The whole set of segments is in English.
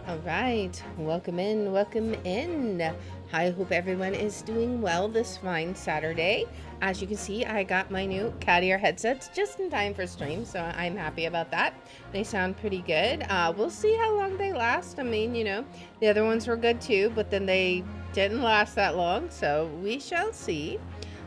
All right, welcome in, welcome in. I hope everyone is doing well this fine Saturday. As you can see, I got my new cat ear headsets just in time for stream, so I'm happy about that. They sound pretty good. We'll see how long they last. I mean, you know, the other ones were good too, but then they didn't last that long, so we shall see.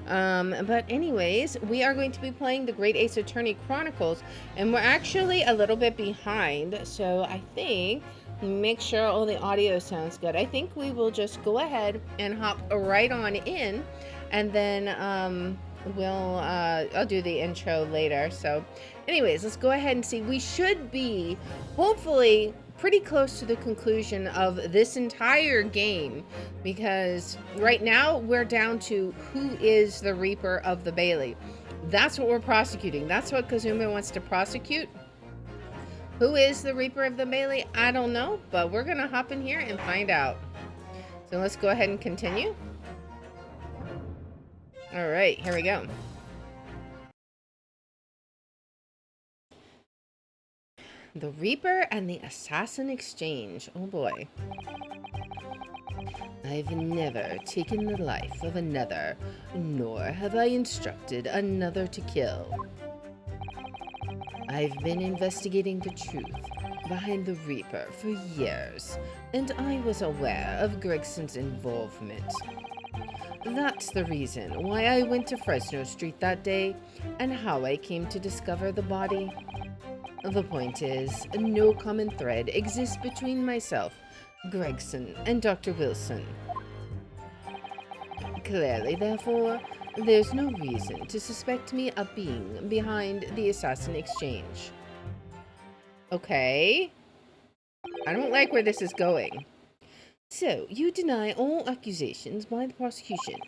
But anyways, we are going to be playing the Great Ace Attorney Chronicles, and we're actually a little bit behind, so I think make sure all the audio sounds good. I think we will just go ahead and hop right on in, and then I'll do the intro later. So anyways, let's go ahead and see. We should be hopefully pretty close to the conclusion of this entire game, because right now we're down to who is the Reaper of the Bailey. That's what we're prosecuting. That's what Kazuma wants to prosecute. Who is the Reaper of the Bailey? I don't know, but we're gonna hop in here and find out. So let's go ahead and continue. All right, here we go. The Reaper and the Assassin Exchange. Oh boy. I've never taken the life of another, nor have I instructed another to kill. I've been investigating the truth behind the Reaper for years, and I was aware of Gregson's involvement. That's the reason why I went to Fresno Street that day, and how I came to discover the body. The point is, no common thread exists between myself, Gregson, and Dr. Wilson. Clearly, therefore, there's no reason to suspect me of being behind the Assassin Exchange. Okay. I don't like where this is going. So, you deny all accusations by the prosecution,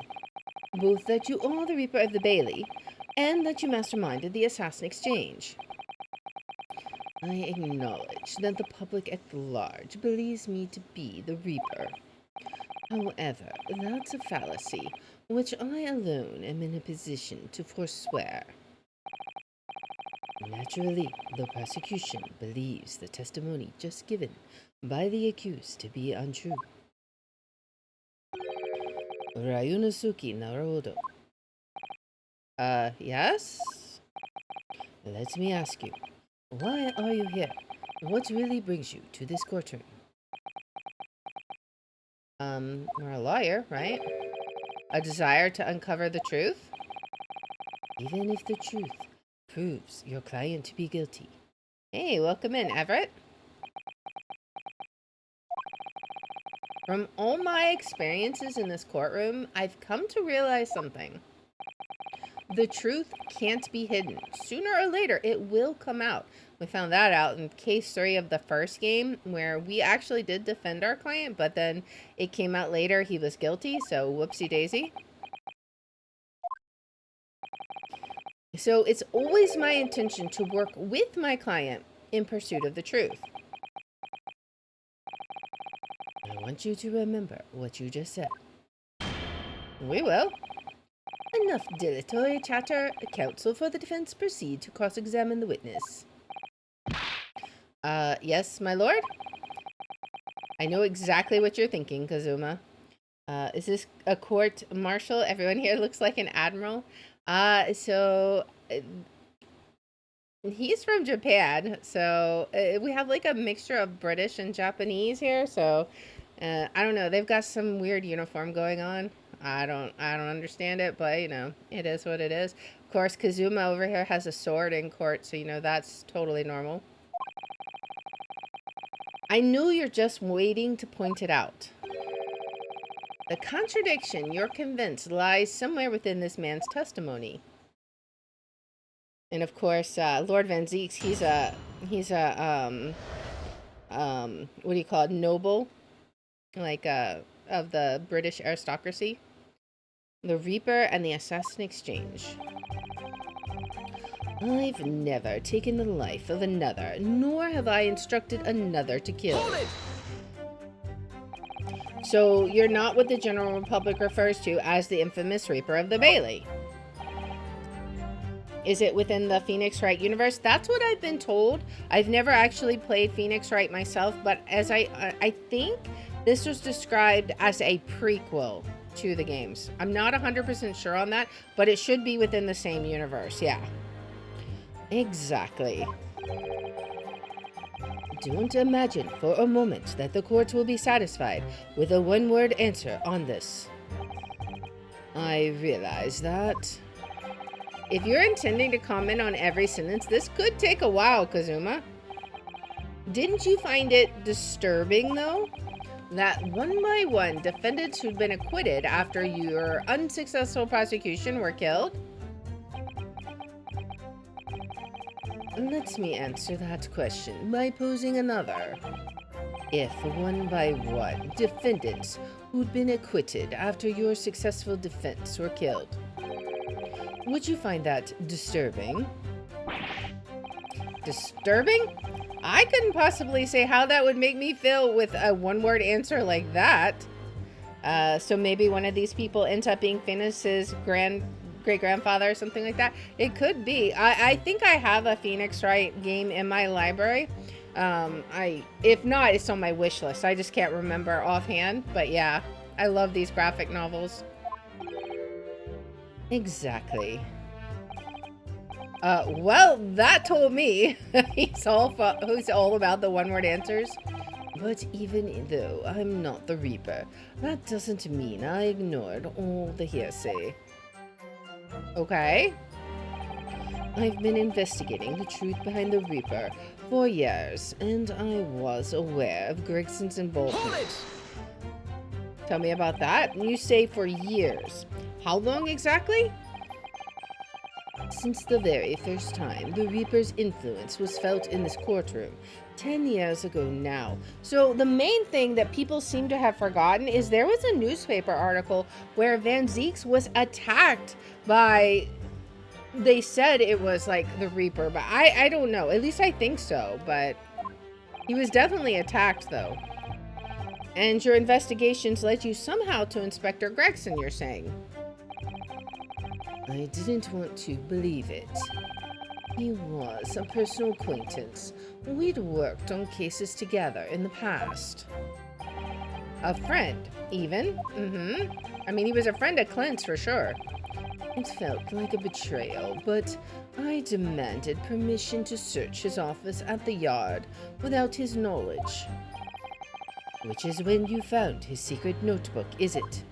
both that you are the Reaper of the Bailey, and that you masterminded the Assassin Exchange. I acknowledge that the public at large believes me to be the Reaper. However, that's a fallacy which I alone am in a position to forswear. Naturally, the prosecution believes the testimony just given by the accused to be untrue. Ryunosuke Naruhodo. Yes? Let me ask you, why are you here? What really brings you to this courtroom? We're a lawyer, right? A desire to uncover the truth? Even if the truth proves your client to be guilty. Hey, welcome in, Everett. From all my experiences in this courtroom, I've come to realize something. The truth can't be hidden. Sooner or later, it will come out. We found that out in case 3 of the first game, where we actually did defend our client, but then it came out later he was guilty, so whoopsie daisy. So it's always my intention to work with my client in pursuit of the truth. I want you to remember what you just said. We will. Enough dilatory chatter. Counsel for the defense proceed to cross-examine the witness. Yes, my lord? I know exactly what you're thinking, Kazuma. Is this a court-martial? Everyone here looks like an admiral. He's from Japan, so we have like a mixture of British and Japanese here, so I don't know. They've got some weird uniform going on. I don't understand it, but you know, it is what it is. Of course, Kazuma over here has a sword in court, so you know that's totally normal. I knew you're just waiting to point it out. The contradiction, you're convinced, lies somewhere within this man's testimony. And of course, Lord Van Zieks, he's a what do you call it, noble, like of the British aristocracy. The Reaper and the Assassin Exchange. I've never taken the life of another, nor have I instructed another to kill. Hold it! So you're not what the general public refers to as the infamous Reaper of the Bailey. Is it within the Phoenix Wright universe? That's what I've been told. I've never actually played Phoenix Wright myself, but as I think this was described as a prequel to the games. I'm not 100% sure on that, but it should be within the same universe. Yeah. Exactly. Don't imagine for a moment that the court will be satisfied with a one-word answer on this. I realize that. If you're intending to comment on every sentence, this could take a while, Kazuma. Didn't you find it disturbing, though, that one by one defendants who'd been acquitted after your unsuccessful prosecution were killed? Let me answer that question by posing another. If one by one defendants who'd been acquitted after your successful defense were killed, would you find that disturbing? Disturbing? I couldn't possibly say how that would make me feel with a one-word answer like that. So maybe one of these people ends up being Phoenix's great-grandfather or something like that. It could be. I think I have a Phoenix Wright game in my library. If not, it's on my wish list. I just can't remember offhand. But yeah, I love these graphic novels. Exactly. Well, that told me he's all about the one-word answers. But even though I'm not the Reaper, that doesn't mean I ignored all the hearsay. Okay. I've been investigating the truth behind the Reaper for years, and I was aware of Gregson's involvement. Tell me about that. You say for years. How long exactly? Since the very first time the Reaper's influence was felt in this courtroom, 10 years ago now. So the main thing that people seem to have forgotten is there was a newspaper article where Van Zieks was attacked by, they said it was like the Reaper, but I don't know. At least I think so, but he was definitely attacked though. And your investigations led you somehow to Inspector Gregson, you're saying? I didn't want to believe it. He was a personal acquaintance. We'd worked on cases together in the past. A friend, even? I mean, he was a friend of Clint's for sure. It felt like a betrayal, but I demanded permission to search his office at the Yard without his knowledge. Which is when you found his secret notebook, is it?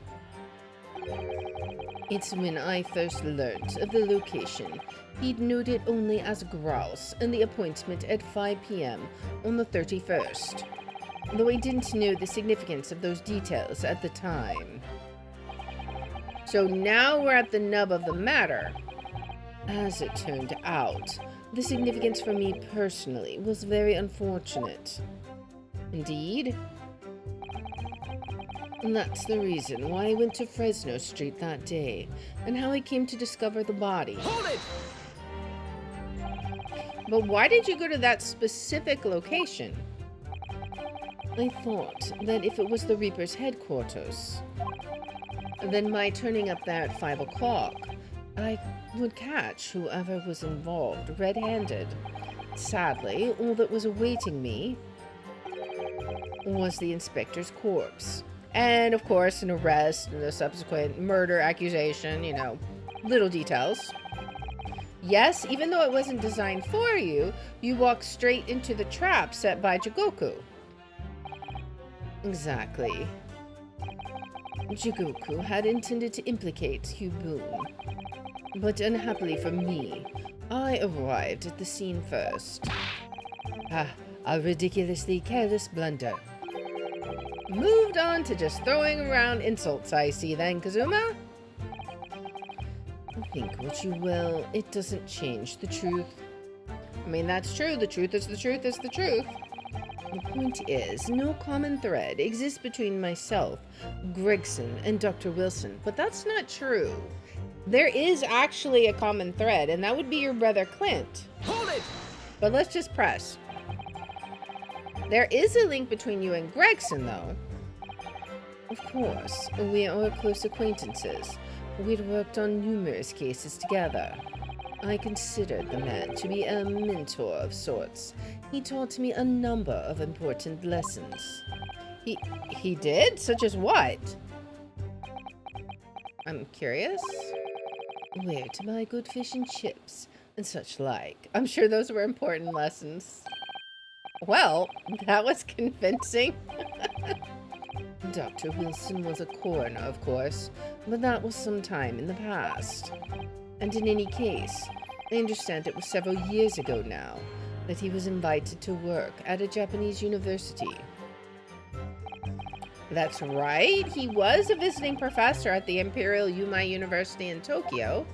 It's when I first learned of the location. He'd noted only as grouse and the appointment at 5 p.m. on the 31st, though I didn't know the significance of those details at the time. So now we're at the nub of the matter. As it turned out, the significance for me personally was very unfortunate. Indeed. And that's the reason why I went to Fresno Street that day, and how I came to discover the body. Hold it! But why did you go to that specific location? I thought that if it was the Reaper's headquarters, then by turning up there at 5 o'clock, I would catch whoever was involved red-handed. Sadly, all that was awaiting me was the inspector's corpse. And, of course, an arrest and a subsequent murder accusation, you know, little details. Yes, even though it wasn't designed for you, you walked straight into the trap set by Jigoku. Exactly. Jigoku had intended to implicate Hugh Boone. But unhappily for me, I arrived at the scene first. A ridiculously careless blunder. Moved on to just throwing around insults, I see then, Kazuma. Think what you will, it doesn't change the truth. I mean, that's true. The truth is the truth is the truth. The point is, no common thread exists between myself, Gregson, and Dr. Wilson, but that's not true. There is actually a common thread, and that would be your brother Clint. Hold it! But let's just press. There is a link between you and Gregson, though. Of course, we are close acquaintances. We'd worked on numerous cases together. I considered the man to be a mentor of sorts. He taught me a number of important lessons. He did? Such as what? I'm curious. Where to buy good fish and chips and such like. I'm sure those were important lessons. Well, that was convincing. Dr. Wilson was a coroner, of course, but that was some time in the past. And in any case, I understand it was several years ago now that he was invited to work at a Japanese university. That's right, he was a visiting professor at the Imperial Yumei University in Tokyo.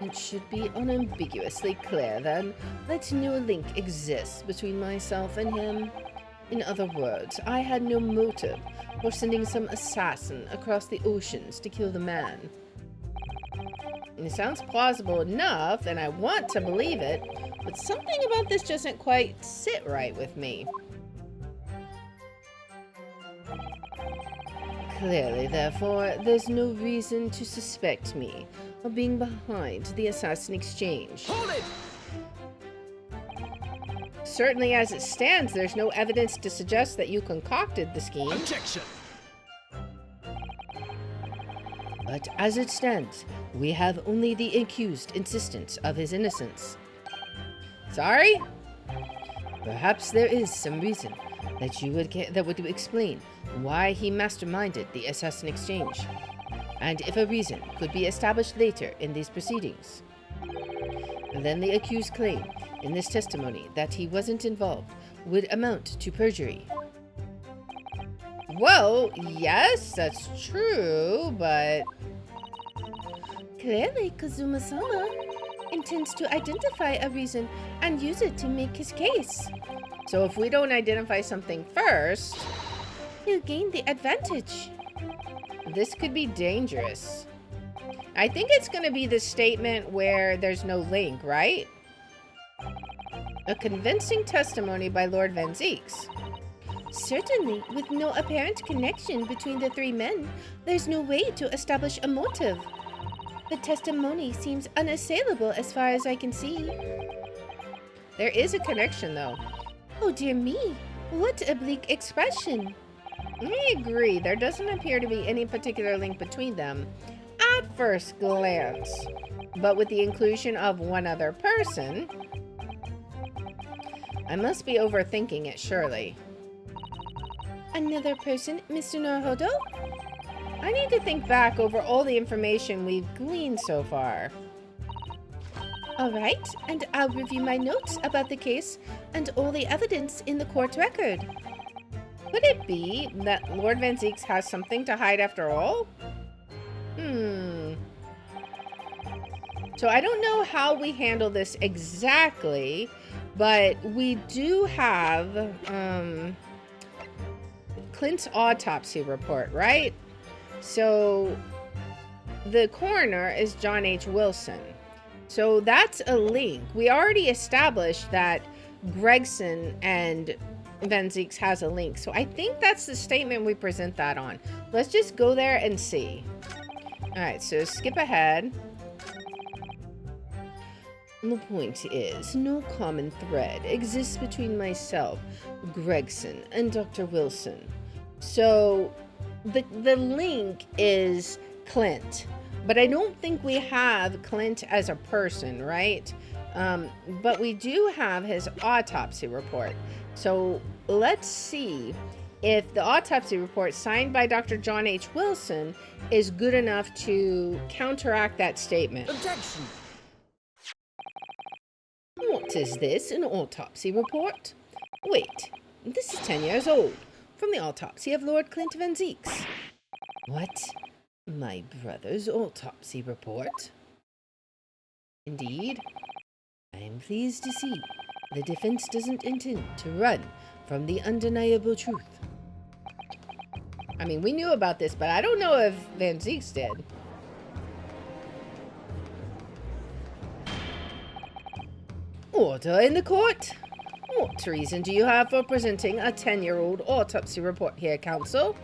It should be unambiguously clear, then, that no link exists between myself and him. In other words, I had no motive for sending some assassin across the oceans to kill the man. And it sounds plausible enough, and I want to believe it, but something about this doesn't quite sit right with me. Clearly, therefore, there's no reason to suspect me of being behind the assassin exchange. Hold it! Certainly, as it stands, there's no evidence to suggest that you concocted the scheme. Objection! But as it stands, we have only the accused insistence of his innocence. Sorry? Perhaps there is some reason that would explain why he masterminded the assassin exchange. And if a reason could be established later in these proceedings, then the accused claim in this testimony that he wasn't involved would amount to perjury. Well, yes, that's true, but... Clearly, Kazuma-sama intends to identify a reason and use it to make his case. So if we don't identify something first, he'll gain the advantage. This could be dangerous. I think it's going to be the statement where there's no link, right? A convincing testimony by Lord Van Zieks. Certainly, with no apparent connection between the three men, there's no way to establish a motive. The testimony seems unassailable as far as I can see. There is a connection, though. Oh dear me, what a bleak expression. I agree, there doesn't appear to be any particular link between them at first glance. But with the inclusion of one other person, I must be overthinking it, surely. Another person, Mr. Naruhodo? I need to think back over all the information we've gleaned so far. All right, and I'll review my notes about the case and all the evidence in the court record. Could it be that Lord Van Zieks has something to hide after all? So I don't know how we handle this exactly, but we do have Clint's autopsy report, right? So the coroner is John H. Wilson. So that's a link. We already established that Gregson and Van Zieks has a link. So I think that's the statement we present that on. Let's just go there and see. All right, so skip ahead. The point is, no common thread exists between myself, Gregson, and Dr. Wilson. So the link is Clint. But I don't think we have Clint as a person, right? But we do have his autopsy report. So let's see if the autopsy report signed by Dr. John H. Wilson is good enough to counteract that statement. Objection! What is this, an autopsy report? Wait, this is 10 years old, from the autopsy of Lord Clint Van Zieks. What? My brother's autopsy report? Indeed. I am pleased to see the defense doesn't intend to run from the undeniable truth. I mean, we knew about this, but I don't know if Van Zieks did. Order in the court. What reason do you have for presenting a 10-year-old autopsy report here, counsel?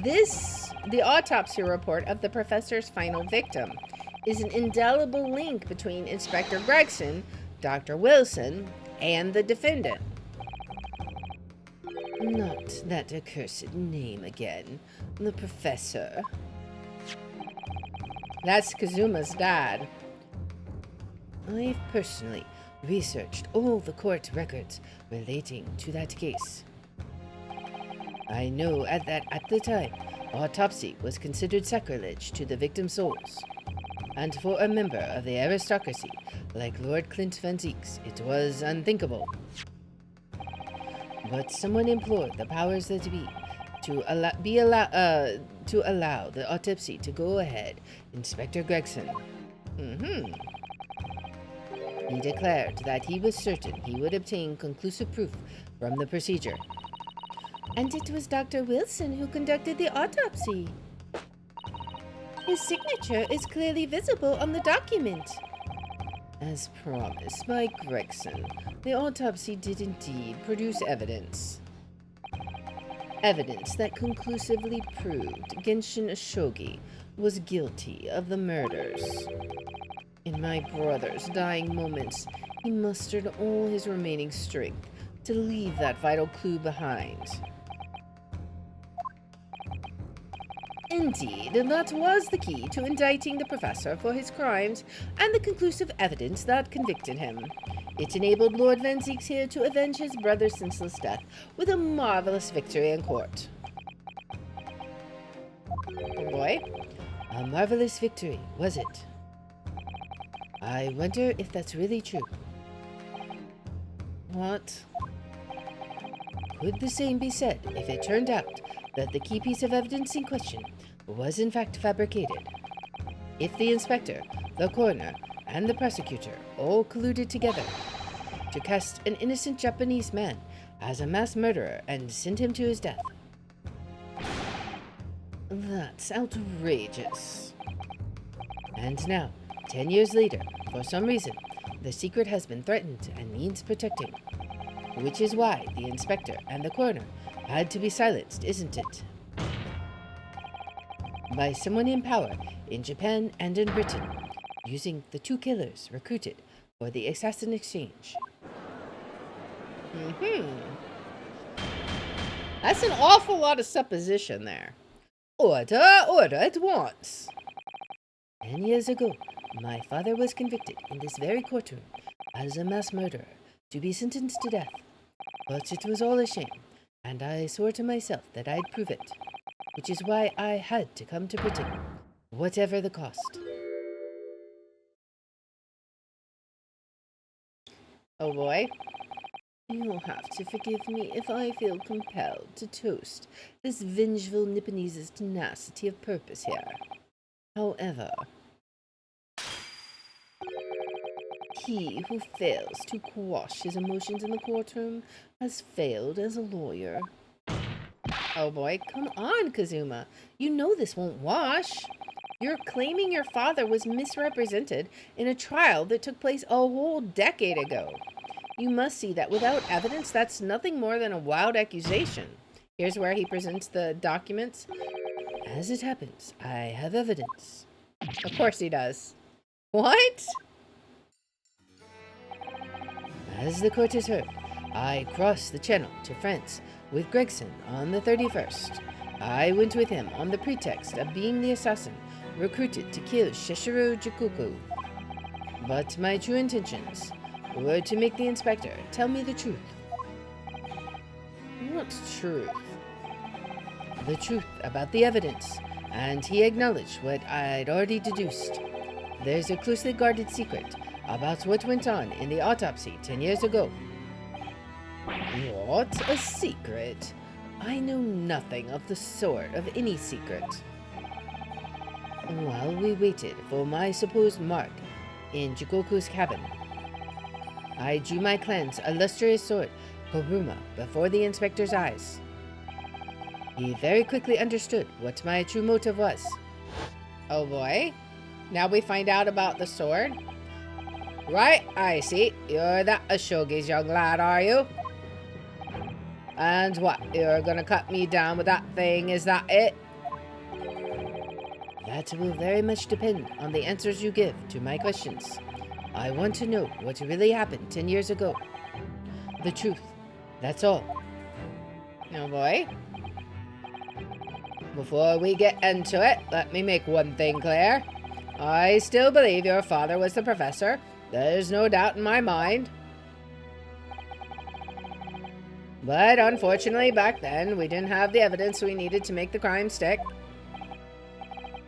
The autopsy report of the professor's final victim. is an indelible link between Inspector Gregson, Dr. Wilson, and the defendant. Not that accursed name again. The professor. That's Kazuma's dad. I've personally researched all the court records relating to that case. I know at the time, autopsy was considered sacrilege to the victim's souls. And for a member of the aristocracy, like Lord Clint Van Zieks, it was unthinkable. But someone implored the powers that be to allow the autopsy to go ahead. Inspector Gregson. He declared that he was certain he would obtain conclusive proof from the procedure. And it was Dr. Wilson who conducted the autopsy. His signature is clearly visible on the document. As promised by Gregson, the autopsy did indeed produce evidence. Evidence that conclusively proved Genshin Ashogi was guilty of the murders. In my brother's dying moments, he mustered all his remaining strength to leave that vital clue behind. Indeed, that was the key to indicting the professor for his crimes and the conclusive evidence that convicted him. It enabled Lord Van Zieks here to avenge his brother's senseless death with a marvelous victory in court. Oh boy. A marvelous victory, was it? I wonder if that's really true. What? Could the same be said if it turned out that the key piece of evidence in question was in fact fabricated? If the inspector, the coroner, and the prosecutor all colluded together to cast an innocent Japanese man as a mass murderer and send him to his death? That's outrageous. And now, 10 years later, for some reason, the secret has been threatened and needs protecting. Which is why the inspector and the coroner had to be silenced, isn't it? By someone in power in Japan and in Britain, using the two killers recruited for the assassin exchange. That's an awful lot of supposition there. Order at once. 10 years ago, my father was convicted in this very courtroom as a mass murderer to be sentenced to death. But it was all a shame, and I swore to myself that I'd prove it, which is why I had to come to Britain, whatever the cost. Oh boy. You'll have to forgive me if I feel compelled to toast this vengeful Nipponese's tenacity of purpose here. However, he who fails to quash his emotions in the courtroom has failed as a lawyer. Oh boy, come on, Kazuma. You know this won't wash. You're claiming your father was misrepresented in a trial that took place a whole decade ago. You must see that without evidence, that's nothing more than a wild accusation. Here's where he presents the documents. As it happens, I have evidence. Of course he does. What? As the court has heard, I crossed the channel to France with Gregson on the 31st. I went with him on the pretext of being the assassin recruited to kill Shishiro Jigoku. But my true intentions were to make the inspector tell me the truth. What truth? The truth about the evidence, and he acknowledged what I'd already deduced. There's a closely guarded secret about what went on in the autopsy 10 years ago. What? A secret? I know nothing of the sort of any secret. While we waited for my supposed mark in Jigoku's cabin, I drew my clan's illustrious sword, Kazuma, before the inspector's eyes. He very quickly understood what my true motive was. Oh boy. Now we find out about the sword. Right, I see. You're that Ashogi's young lad, are you? And what, you're gonna cut me down with that thing, is that it? That will very much depend on the answers you give to my questions. I want to know what really happened 10 years ago. The truth. That's all. Oh boy. Before we get into it, let me make one thing clear. I still believe your father was the professor. There's no doubt in my mind. But unfortunately, back then, we didn't have the evidence we needed to make the crime stick.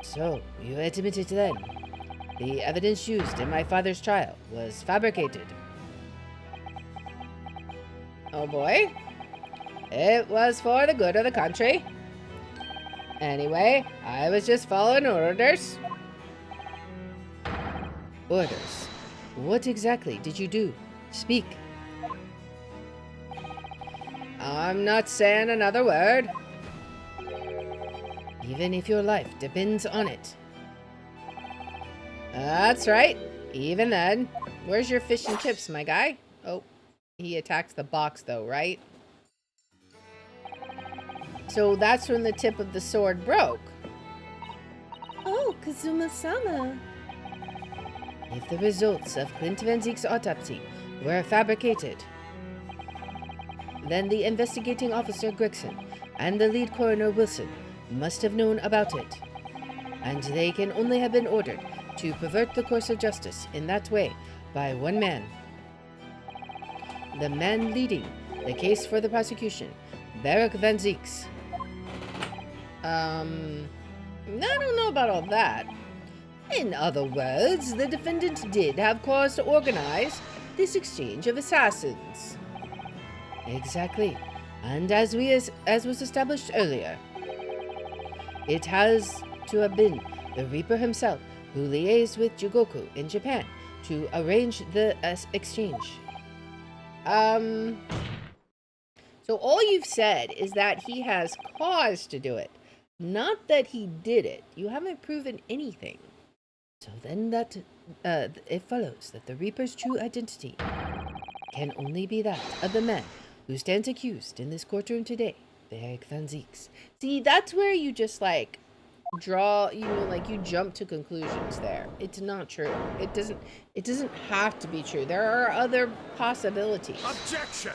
So, you admitted then. The evidence used in my father's trial was fabricated. Oh boy. It was for the good of the country. Anyway, I was just following orders. Orders? What exactly did you do? Speak. I'm not saying another word. Even if your life depends on it. That's right. Even then. Where's your fish and chips, my guy? Oh, he attacked the box though, right? So that's when the tip of the sword broke. Oh, Kazuma-sama. If the results of Clint Van Zieks' autopsy were fabricated, then the investigating officer Gregson and the lead coroner Wilson must have known about it. And they can only have been ordered to pervert the course of justice in that way by one man. The man leading the case for the prosecution, Barak Van Zieks. I don't know about all that. In other words, the defendant did have cause to organize this exchange of assassins. Exactly. And as was established earlier, it has to have been the Reaper himself who liaised with Jigoku in Japan to arrange the exchange. So all you've said is that he has cause to do it, not that he did it. You haven't proven anything. So then that it follows that the Reaper's true identity can only be that of the man who stands accused in this courtroom today, Barak Van Zieks. See, that's where you just like draw, like you jump to conclusions there. It's not true. It doesn't have to be true. There are other possibilities. Objection!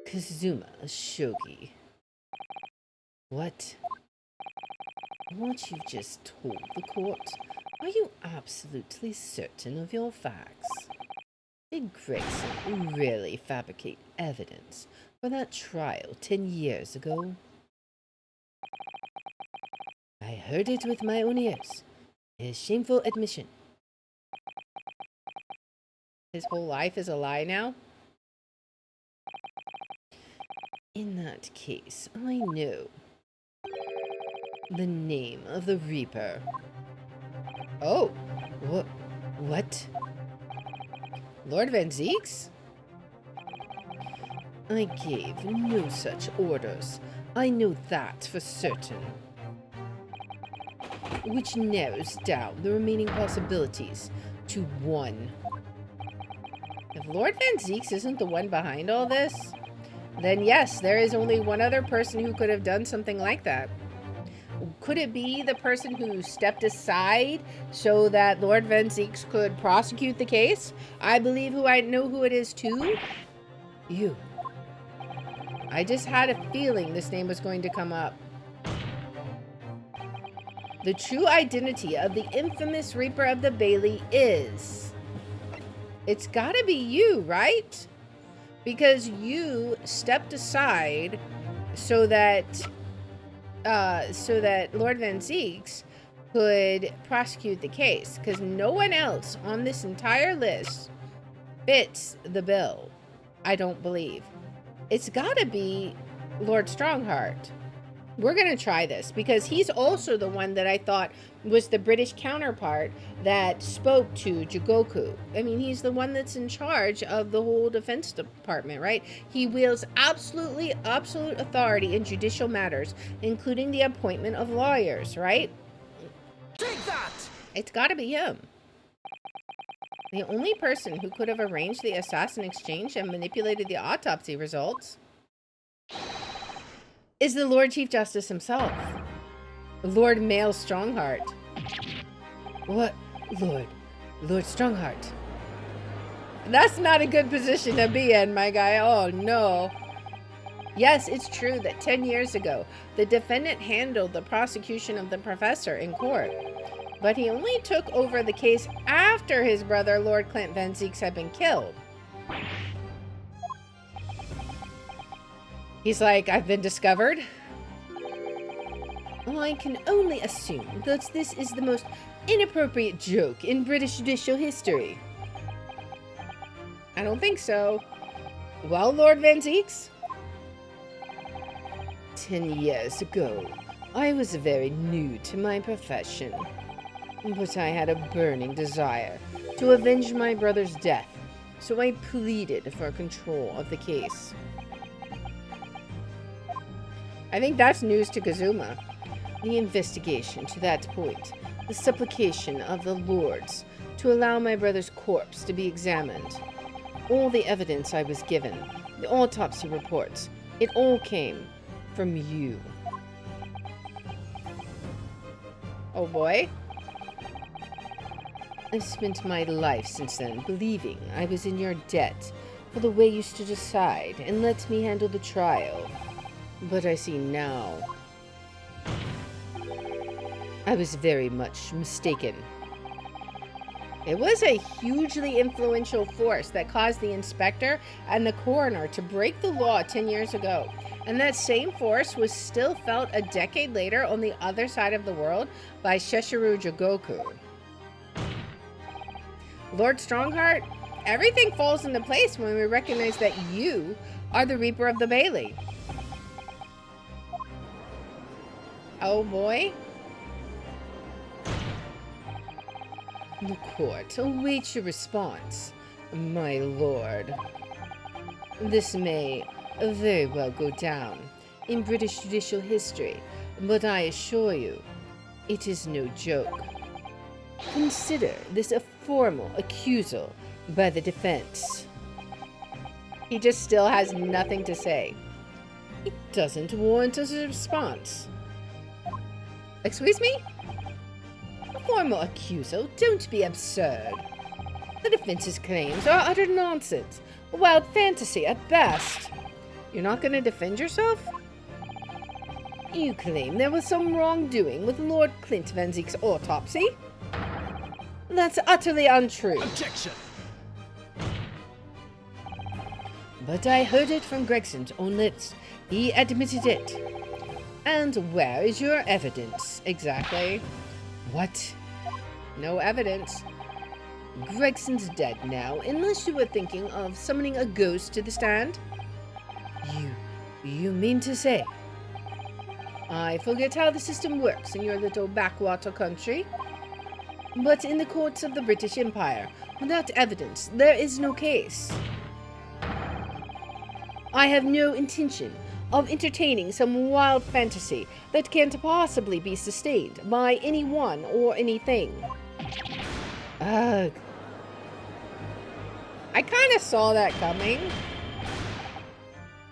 Kazuma Shogi. What? What you just told the court? Are you absolutely certain of your facts? Did Gregson really fabricate evidence for that trial 10 years ago? I heard it with my own ears. His shameful admission. His whole life is a lie now? In that case, I know the name of the Reaper. Oh, what? Lord Van Zieks? I gave no such orders. I know that for certain. Which narrows down the remaining possibilities to one. If Lord Van Zieks isn't the one behind all this, then yes, there is only one other person who could have done something like that. Could it be the person who stepped aside so that Lord Van Zieks could prosecute the case? I believe I know who it is too. You. I just had a feeling this name was going to come up. The true identity of the infamous Reaper of the Bailey is... It's gotta be you, right? Because you stepped aside so that Lord Van Zieks could prosecute the case, because no one else on this entire list fits the bill, I don't believe. It's gotta be Lord Strongheart. We're gonna try this, because he's also the one that I thought was the British counterpart that spoke to Jigoku. I mean, he's the one that's in charge of the whole defense department, right? He wields absolute authority in judicial matters, including the appointment of lawyers, right? Take that! It's gotta be him. The only person who could have arranged the assassin exchange and manipulated the autopsy results. is the Lord Chief Justice himself, Lord Male Strongheart. What? Lord Strongheart. That's not a good position to be in, my guy. Oh, no. Yes, it's true that 10 years ago, the defendant handled the prosecution of the professor in court. But he only took over the case after his brother, Lord Clint Van Zieks, had been killed. He's like, I've been discovered. I can only assume that this is the most inappropriate joke in British judicial history. I don't think so. Well, Lord Van Zieks? 10 years ago, I was very new to my profession. But I had a burning desire to avenge my brother's death, so I pleaded for control of the case. I think that's news to Kazuma. The investigation to that point, the supplication of the lords to allow my brother's corpse to be examined, all the evidence I was given, the autopsy reports, it all came from you. Oh boy. I've spent my life since then believing I was in your debt for the way you stood aside and let me handle the trial. But I see now, I was very much mistaken. It was a hugely influential force that caused the inspector and the coroner to break the law 10 years ago. And that same force was still felt a decade later on the other side of the world by Sessuru Jigoku. Lord Strongheart, everything falls into place when we recognize that you are the Reaper of the Bailey. Oh boy. The court awaits your response, my lord. This may very well go down in British judicial history, but I assure you, it is no joke. Consider this a formal accusal by the defense. He just still has nothing to say. It doesn't warrant a response. Excuse me? A formal accusal? Don't be absurd. The defense's claims are utter nonsense, a wild fantasy at best. You're not going to defend yourself? You claim there was some wrongdoing with Lord Clint Van Zieks' autopsy? That's utterly untrue. Objection! But I heard it from Gregson's own lips. He admitted it. And where is your evidence, exactly? What? No evidence. Gregson's dead now, unless you were thinking of summoning a ghost to the stand. You mean to say? I forget how the system works in your little backwater country. But in the courts of the British Empire, without evidence, there is no case. I have no intention of entertaining some wild fantasy that can't possibly be sustained by anyone or anything. Ugh. I kind of saw that coming.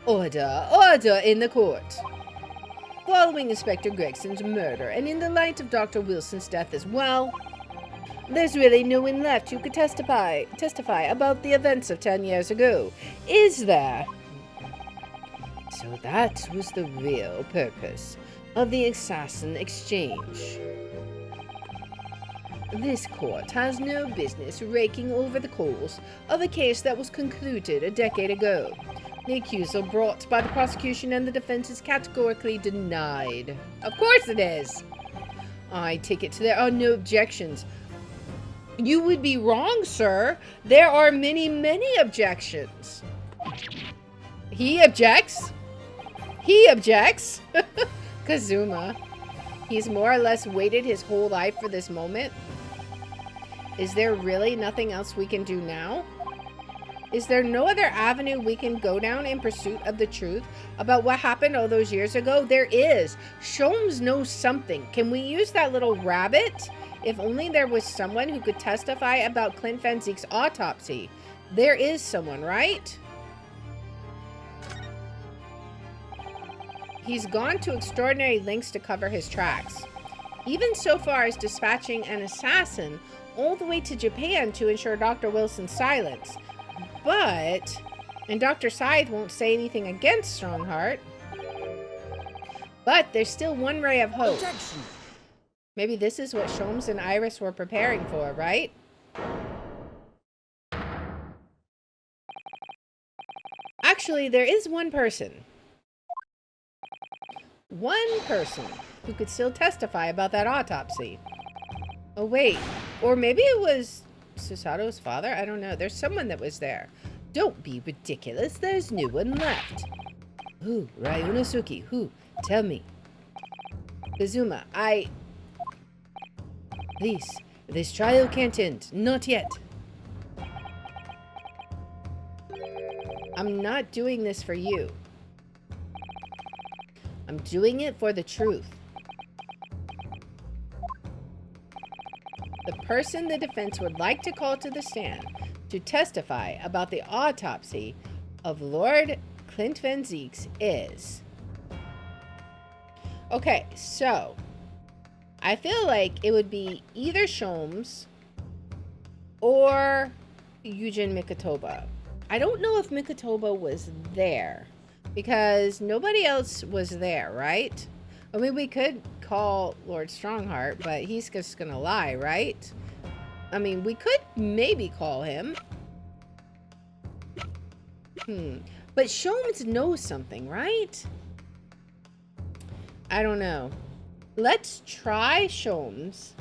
Order in the court. Following Inspector Gregson's murder, and in the light of Dr. Wilson's death as well, there's really no one left who could testify about the events of 10 years ago, is there? So that was the real purpose of the assassin exchange. This court has no business raking over the coals of a case that was concluded a decade ago. The accusal brought by the prosecution and the defense is categorically denied. Of course it is. I take it there are no objections. You would be wrong, sir. There are many, many objections. He objects? He objects? Kazuma. He's more or less waited his whole life for this moment. Is there really nothing else we can do now? Is there no other avenue we can go down in pursuit of the truth about what happened all those years ago? There is. Sholmes knows something. Can we use that little rabbit? If only there was someone who could testify about Clint Van Zieks' autopsy. There is someone, right? He's gone to extraordinary lengths to cover his tracks, even so far as dispatching an assassin all the way to Japan to ensure Dr. Wilson's silence. And Dr. Scythe won't say anything against Strongheart. But there's still one ray of hope. Protection. Maybe this is what Sholmes and Iris were preparing for, right? Actually, there is one person. One person who could still testify about that autopsy. Oh, wait. Or maybe it was Susato's father? I don't know. There's someone that was there. Don't be ridiculous. There's no one left. Who? Ryunosuke. Who? Tell me. Kazuma, Please, this trial can't end. Not yet. I'm not doing this for you. I'm doing it for the truth. The person the defense would like to call to the stand to testify about the autopsy of Lord Clint Van Zieks is... Okay, so I feel like it would be either Sholmes or Yujin Mikotoba. I don't know if Mikotoba was there because nobody else was there, right? I mean, we could call Lord Strongheart, but he's just gonna lie, right? I mean, we could maybe call him. But Sholmes knows something, right? I don't know. Let's try Sholmes.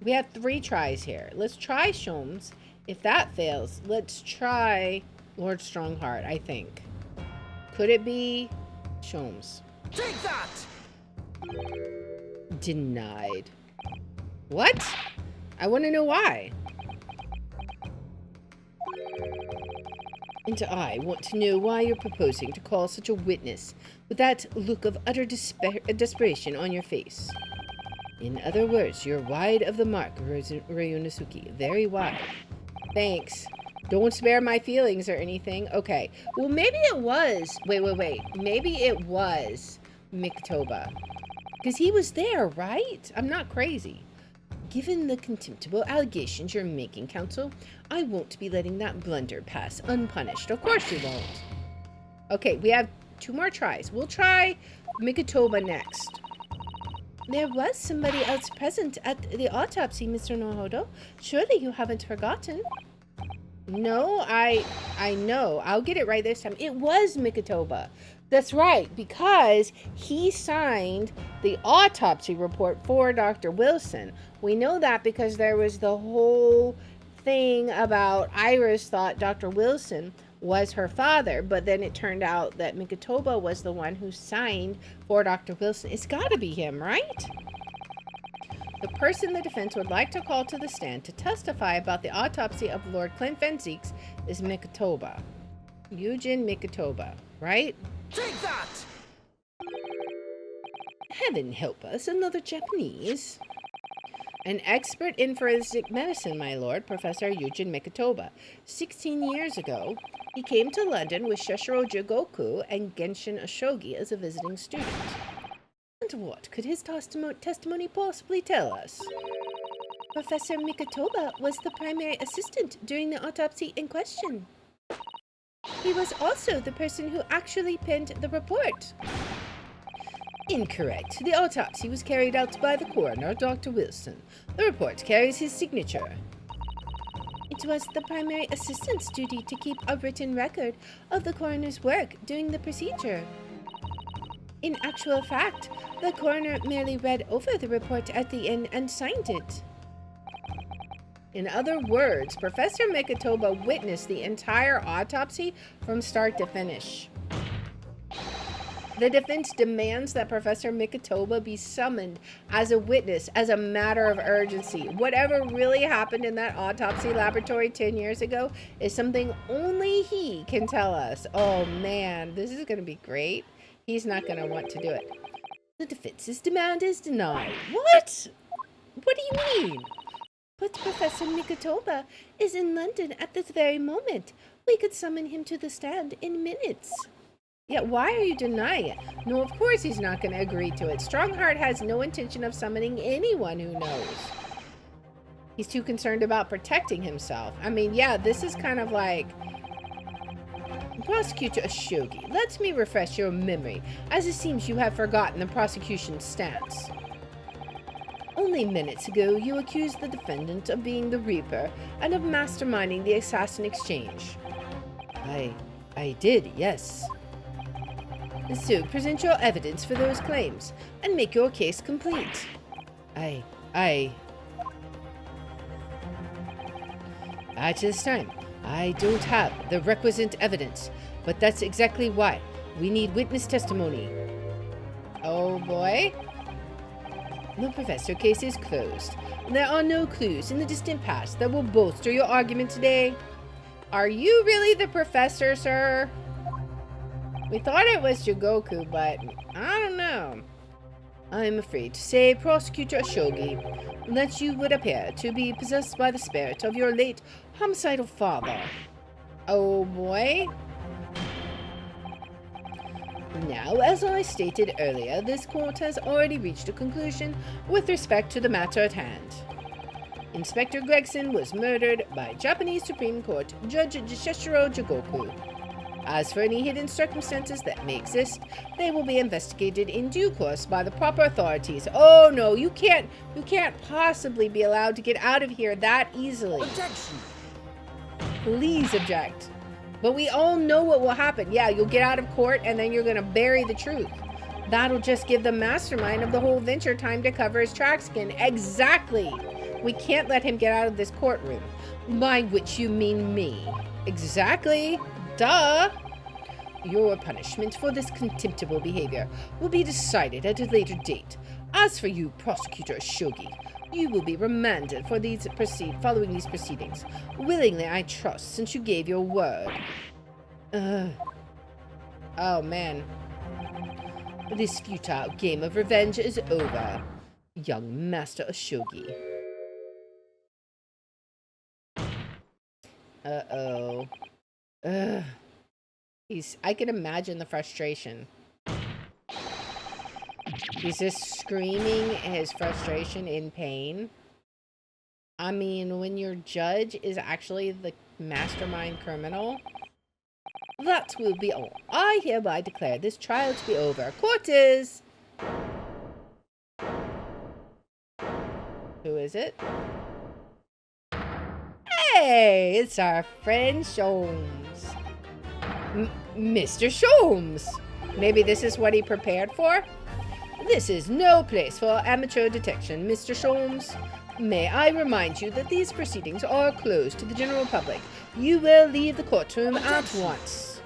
We have 3 tries here. Let's try Sholmes. If that fails, let's try Lord Strongheart, I think. Could it be Sholmes? Take that! Denied. What? I want to know why. And I want to know why you're proposing to call such a witness with that look of utter desperation on your face. In other words, you're wide of the mark, Ryunosuke. Very wide. Thanks. Don't spare my feelings or anything. Okay. Well, maybe it was... Wait. Maybe it was Mikotoba. Because he was there, right? I'm not crazy. Given the contemptible allegations you're making, counsel, I won't be letting that blunder pass unpunished. Of course you won't. Okay, we have 2 more tries. We'll try Mikotoba next. There was somebody else present at the autopsy, Mr. Nohodo. Surely you haven't forgotten. No, I know. I'll get it right this time. It was Mikotoba. That's right, because he signed the autopsy report for Dr. Wilson. We know that because there was the whole thing about Iris thought Dr. Wilson was her father, but then it turned out that Mikotoba was the one who signed for Dr. Wilson. It's got to be him, right? The person the defense would like to call to the stand to testify about the autopsy of Lord Clint Van Zieks is Mikotoba. Yujin Mikotoba, right? Take that! Heaven help us, another Japanese. An expert in forensic medicine, my lord, Professor Yujin Mikotoba. 16 years ago, he came to London with Sheshiro Jigoku and Genshin Ashogi as a visiting student. And what could his testimony possibly tell us? Professor Mikotoba was the primary assistant during the autopsy in question. He was also the person who actually penned the report. Incorrect. The autopsy was carried out by the coroner, Dr. Wilson. The report carries his signature. It was the primary assistant's duty to keep a written record of the coroner's work during the procedure. In actual fact, the coroner merely read over the report at the end and signed it. In other words, Professor Mikotoba witnessed the entire autopsy from start to finish. The defense demands that Professor Mikotoba be summoned as a witness as a matter of urgency. Whatever really happened in that autopsy laboratory 10 years ago is something only he can tell us. Oh man, this is going to be great. He's not going to want to do it. The defense's demand is denied. What? What do you mean? But Professor Mikotoba is in London at this very moment. We could summon him to the stand in minutes. Yeah, why are you denying it? No, of course he's not going to agree to it. Strongheart has no intention of summoning anyone who knows. He's too concerned about protecting himself. I mean, yeah, this is kind of like... Prosecutor Ashogi, let me refresh your memory, as it seems you have forgotten the prosecution's stance. Only minutes ago, you accused the defendant of being the Reaper and of masterminding the assassin exchange. I did, yes. So present your evidence for those claims and make your case complete. At this time, I don't have the requisite evidence, but that's exactly why we need witness testimony. Oh boy. The professor case is closed. There are no clues in the distant past that will bolster your argument today. Are you really the professor, sir? We thought it was Jigoku, but I don't know. I'm afraid to say, Prosecutor Ashogi, that you would appear to be possessed by the spirit of your late homicidal father. Oh boy. Now, as I stated earlier, this court has already reached a conclusion with respect to the matter at hand. Inspector Gregson was murdered by Japanese Supreme Court Judge Shishiro Jigoku. As for any hidden circumstances that may exist, they will be investigated in due course by the proper authorities. Oh no, you can't possibly be allowed to get out of here that easily. Objection. Please object. But we all know what will happen. Yeah, you'll get out of court and then you're gonna bury the truth. That'll just give the mastermind of the whole venture time to cover his tracks again. Exactly. We can't let him get out of this courtroom. By which you mean me. Exactly. Duh! Your punishment for this contemptible behavior will be decided at a later date. As for you, Prosecutor Ashogi, you will be remanded for following these proceedings. Willingly, I trust, since you gave your word. Oh, man. This futile game of revenge is over, young Master Ashogi. Uh-oh. Ugh. I can imagine the frustration. He's just screaming his frustration in pain. I mean, when your judge is actually the mastermind criminal. That will be all. I hereby declare this trial to be over. Court is... Who is it? Hey, it's our friend Sholmes. Mr. Sholmes. Maybe this is what he prepared for? This is no place for amateur detection, Mr. Sholmes. May I remind you that these proceedings are closed to the general public. You will leave the courtroom at once.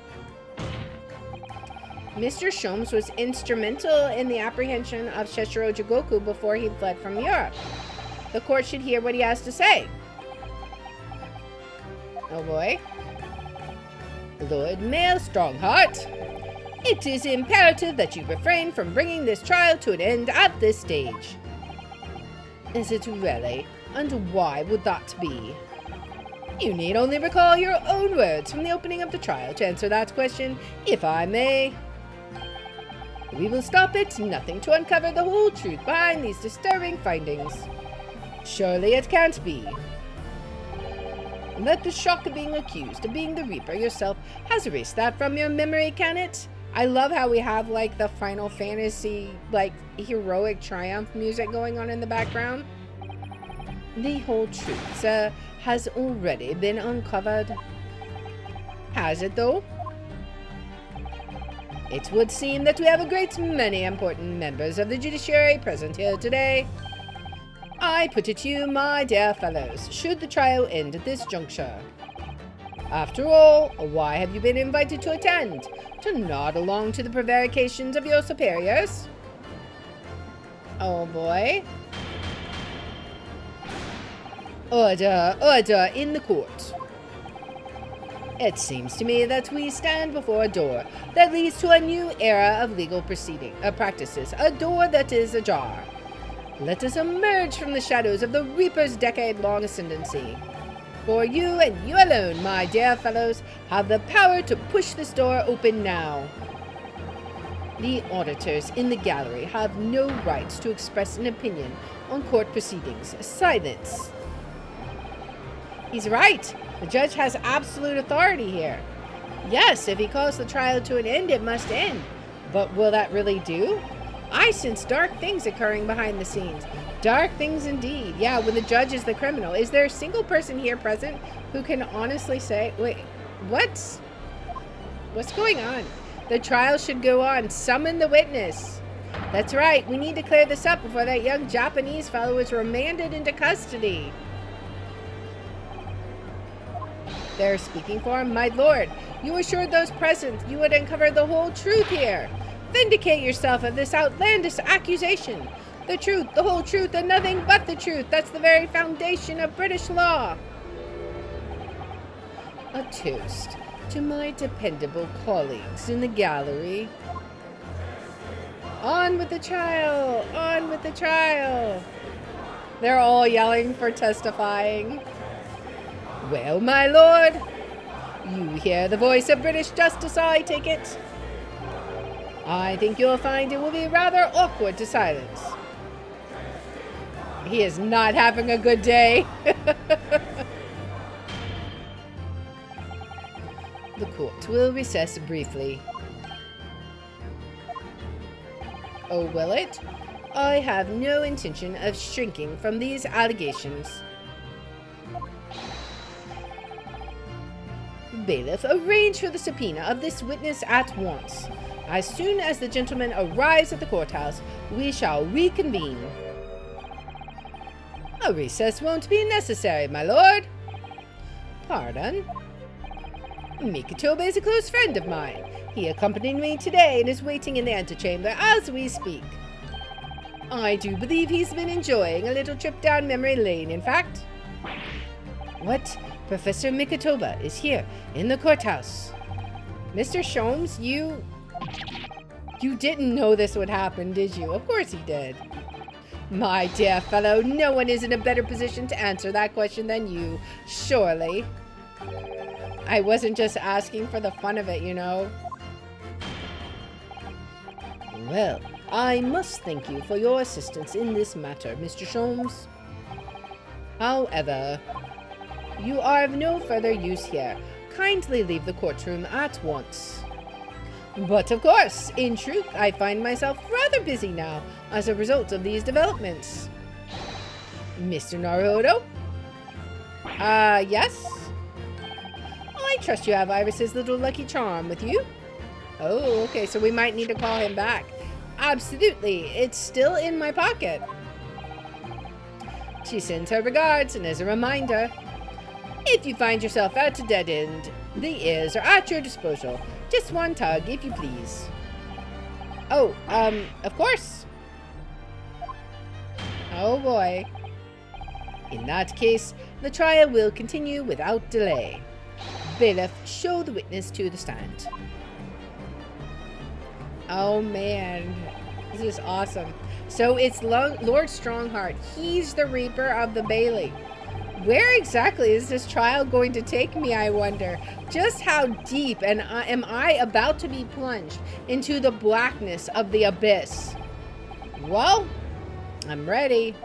Mr. Sholmes was instrumental in the apprehension of Shishiro Jigoku before he fled from Europe. The court should hear what he has to say. Oh boy. Lord Mayor Strongheart, it is imperative that you refrain from bringing this trial to an end at this stage. Is it really? And why would that be? You need only recall your own words from the opening of the trial to answer that question, if I may. We will stop at nothing to uncover the whole truth behind these disturbing findings. Surely it can't be. Let the shock of being accused of being the Reaper yourself has erased that from your memory, can it? I love how we have, like, the Final Fantasy, like, heroic triumph music going on in the background. The whole truth, sir, has already been uncovered. Has it, though? It would seem that we have a great many important members of the judiciary present here today. I put it to you, my dear fellows, should the trial end at this juncture? After all, why have you been invited to attend? To nod along to the prevarications of your superiors? Oh boy. Order, order in the court. It seems to me that we stand before a door that leads to a new era of legal practices, a door that is ajar. Let us emerge from the shadows of the Reaper's decade-long ascendancy. For you and you alone, my dear fellows, have the power to push this door open now. The auditors in the gallery have no right to express an opinion on court proceedings. Silence. He's right. The judge has absolute authority here. Yes, if he calls the trial to an end, it must end. But will that really do? I sense dark things occurring behind the scenes. Dark things indeed. Yeah, when the judge is the criminal. Is there a single person here present who can honestly say, wait, what's going on? The trial should go on. Summon the witness. That's right. We need to clear this up before that young Japanese fellow is remanded into custody. They're speaking for him. My lord, you assured those present you would uncover the whole truth here. Vindicate yourself of this outlandish accusation. The truth, the whole truth, and nothing but the truth. That's the very foundation of British law. A toast to my dependable colleagues in the gallery. On with the trial! On with the trial! They're all yelling for testifying. Well, my lord, you hear the voice of British justice, I take it. I think you'll find it will be rather awkward to silence. He is not having a good day. The court will recess briefly. Oh, will it? I have no intention of shrinking from these allegations. Bailiff, arrange for the subpoena of this witness at once. As soon as the gentleman arrives at the courthouse, we shall reconvene. A recess won't be necessary, my lord. Pardon? Mikotoba is a close friend of mine. He accompanied me today and is waiting in the antechamber as we speak. I do believe he's been enjoying a little trip down memory lane, in fact. What? Professor Mikotoba is here in the courthouse. Mr. Sholmes, you didn't know this would happen, did you? Of course he did. My dear fellow, no one is in a better position to answer that question than you, surely. I wasn't just asking for the fun of it, you know. Well, I must thank you for your assistance in this matter, Mr. Sholmes. However, you are of no further use here. Kindly leave the courtroom at once. But of course, in truth, I find myself rather busy now as a result of these developments. Mr. Naruhodo? Yes? I trust you have Iris's little lucky charm with you. Oh, okay, so we might need to call him back. Absolutely, it's still in my pocket. She sends her regards, and as a reminder, if you find yourself at a dead end, the ears are at your disposal. Just one tug, if you please. Oh, of course. Oh boy. In that case, the trial will continue without delay. Bailiff, show the witness to the stand. Oh man, this is awesome. So it's Lord Strongheart. He's the Reaper of the Bailey. Where exactly is this trial going to take me, I wonder? Just how deep am I about to be plunged into the blackness of the abyss? Well, I'm ready.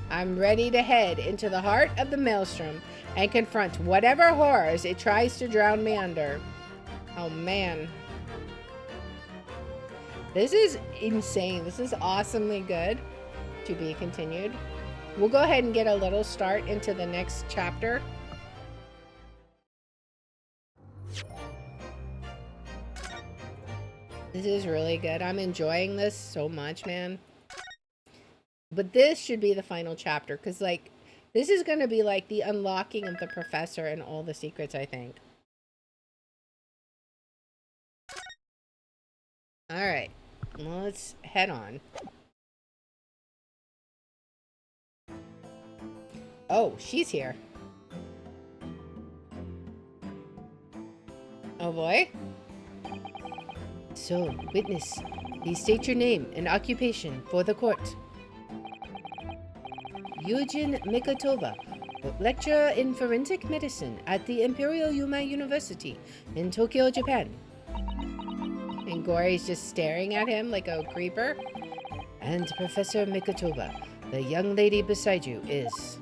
I'm ready to head into the heart of the maelstrom and confront whatever horrors it tries to drown me under. Oh man. This is insane. This is awesomely good. To be continued. We'll go ahead and get a little start into the next chapter. This is really good. I'm enjoying this so much, man. But this should be the final chapter, because, like, this is going to be, like, the unlocking of the professor and all the secrets, I think. Alright. Well, let's head on. Oh, she's here. Oh boy. So, witness, please state your name and occupation for the court. Yujin Mikotoba, lecturer in forensic medicine at the Imperial Yuma University in Tokyo, Japan. And Gory's just staring at him like a creeper. And Professor Mikotoba, the young lady beside you is...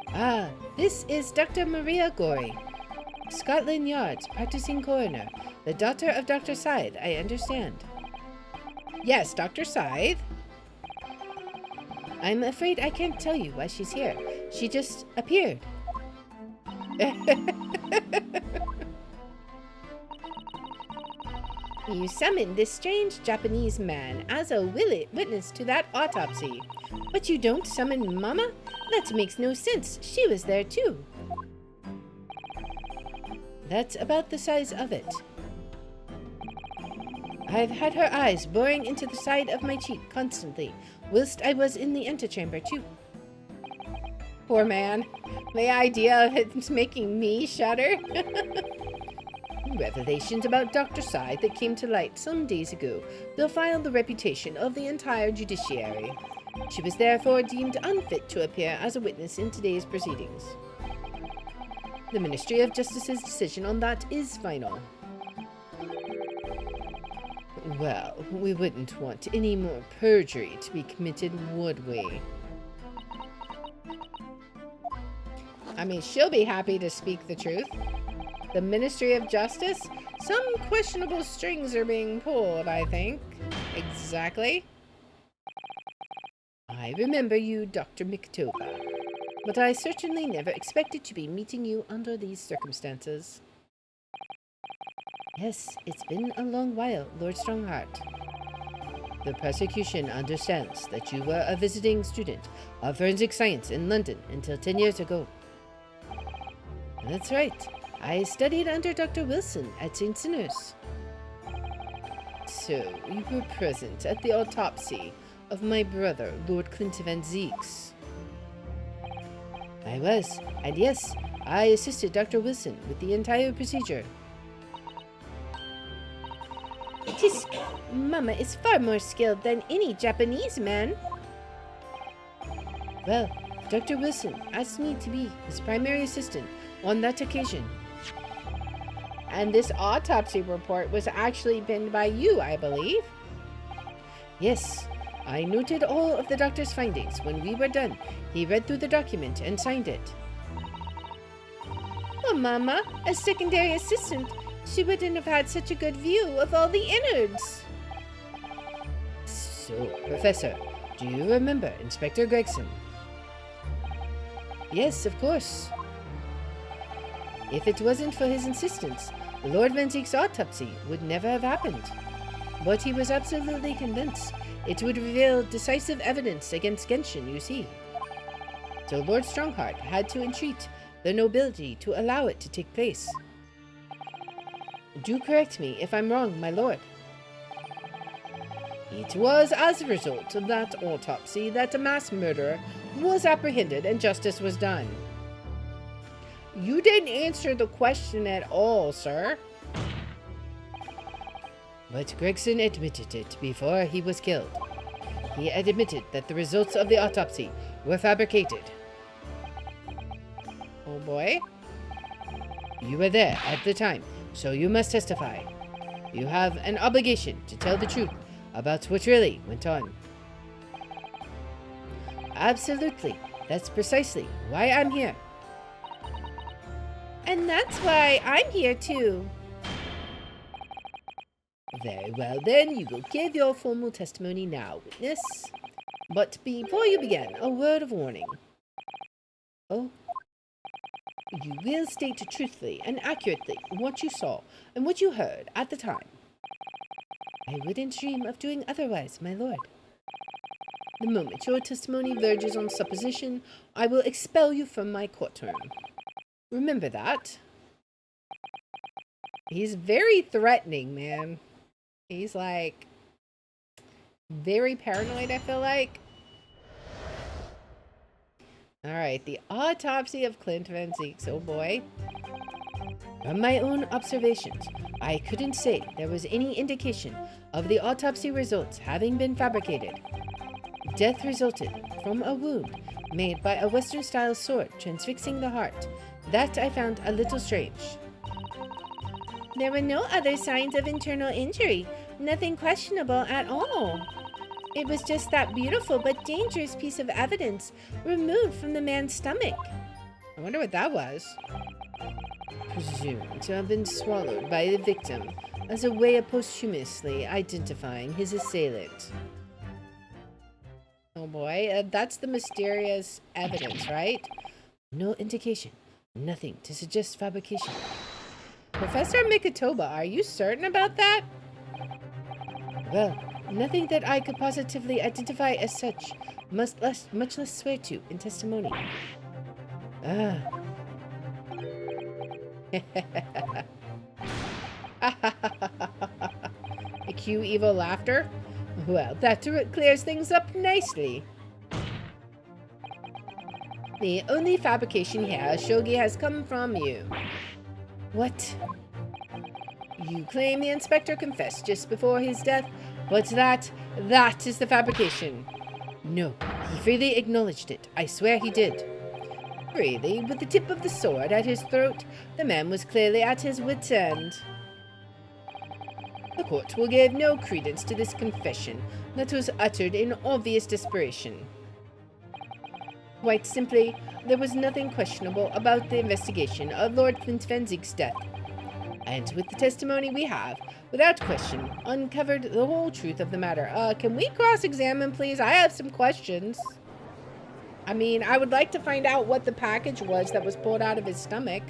Ah, this is Dr. Maria Gory, Scotland Yard's practicing coroner, the daughter of Dr. Scythe, I understand. Yes, Dr. Scythe. I'm afraid I can't tell you why she's here. She just appeared. You summoned this strange Japanese man as a witness to that autopsy. But you don't summon Mama? That makes no sense. She was there too. That's about the size of it. I've had her eyes boring into the side of my cheek constantly, whilst I was in the antechamber too. Poor man. The idea of it making me shudder. Revelations about Dr. Scythe that came to light some days ago defiled the reputation of the entire judiciary. She was therefore deemed unfit to appear as a witness in today's proceedings. The Ministry of Justice's decision on that is final. Well, we wouldn't want any more perjury to be committed, would we? I mean, she'll be happy to speak the truth. The Ministry of Justice? Some questionable strings are being pulled, I think. Exactly. I remember you, Dr. Mikotoba, but I certainly never expected to be meeting you under these circumstances. Yes, it's been a long while, Lord Strongheart. The prosecution understands that you were a visiting student of forensic science in London until 10 years ago. That's right. I studied under Dr. Wilson at St. Sinners. So, you were present at the autopsy of my brother, Lord Clinton Van Zieks. I was, and yes, I assisted Dr. Wilson with the entire procedure. Mama is far more skilled than any Japanese man. Well, Dr. Wilson asked me to be his primary assistant on that occasion. And this autopsy report was actually penned by you, I believe. Yes, I noted all of the doctor's findings. When we were done, he read through the document and signed it. Oh, Mama, as secondary assistant, she wouldn't have had such a good view of all the innards. So, Professor, do you remember Inspector Gregson? Yes, of course. If it wasn't for his insistence, the Lord Van Zieks' autopsy would never have happened. But he was absolutely convinced it would reveal decisive evidence against Genshin, you see. So Lord Strongheart had to entreat the nobility to allow it to take place. Do correct me if I'm wrong, my lord. It was as a result of that autopsy that a mass murderer was apprehended and justice was done. You didn't answer the question at all, sir. But Gregson admitted it before he was killed. He admitted that the results of the autopsy were fabricated. Oh boy. You were there at the time, so you must testify. You have an obligation to tell the truth about what really went on. Absolutely. That's precisely why I'm here. And that's why I'm here too. Very well then, you will give your formal testimony now, witness. But before you begin, a word of warning. Oh? You will state truthfully and accurately what you saw and what you heard at the time. I wouldn't dream of doing otherwise, my lord. The moment your testimony verges on supposition, I will expel you from my courtroom. Remember that. He's very threatening, man. He's like very paranoid, I feel like. Alright, the autopsy of Clint Van Zieks, oh boy. From my own observations, I couldn't say there was any indication of the autopsy results having been fabricated. Death resulted from a wound made by a Western-style sword transfixing the heart. That I found a little strange. There were no other signs of internal injury, nothing questionable at all. It was just that beautiful but dangerous piece of evidence removed from the man's stomach. I wonder what that was. Presumed to have been swallowed by the victim as a way of posthumously identifying his assailant. Oh boy, that's the mysterious evidence, right? No indication, nothing to suggest fabrication. Professor Mikotoba, are you certain about that? Well, nothing that I could positively identify as such, much less swear to in testimony. Ah. A cue evil laughter? Well, that clears things up nicely. The only fabrication here, Shogi, has come from you. What? You claim the inspector confessed just before his death, but that is the fabrication. No, he freely acknowledged it. I swear he did. Freely, with the tip of the sword at his throat, the man was clearly at his wit's end. The court will give no credence to this confession that was uttered in obvious desperation. Quite simply, there was nothing questionable about the investigation of Lord Clint Van Zieks' death. And with the testimony we have, without question, uncovered the whole truth of the matter. Can we cross-examine, please? I have some questions. I mean, I would like to find out what the package was that was pulled out of his stomach.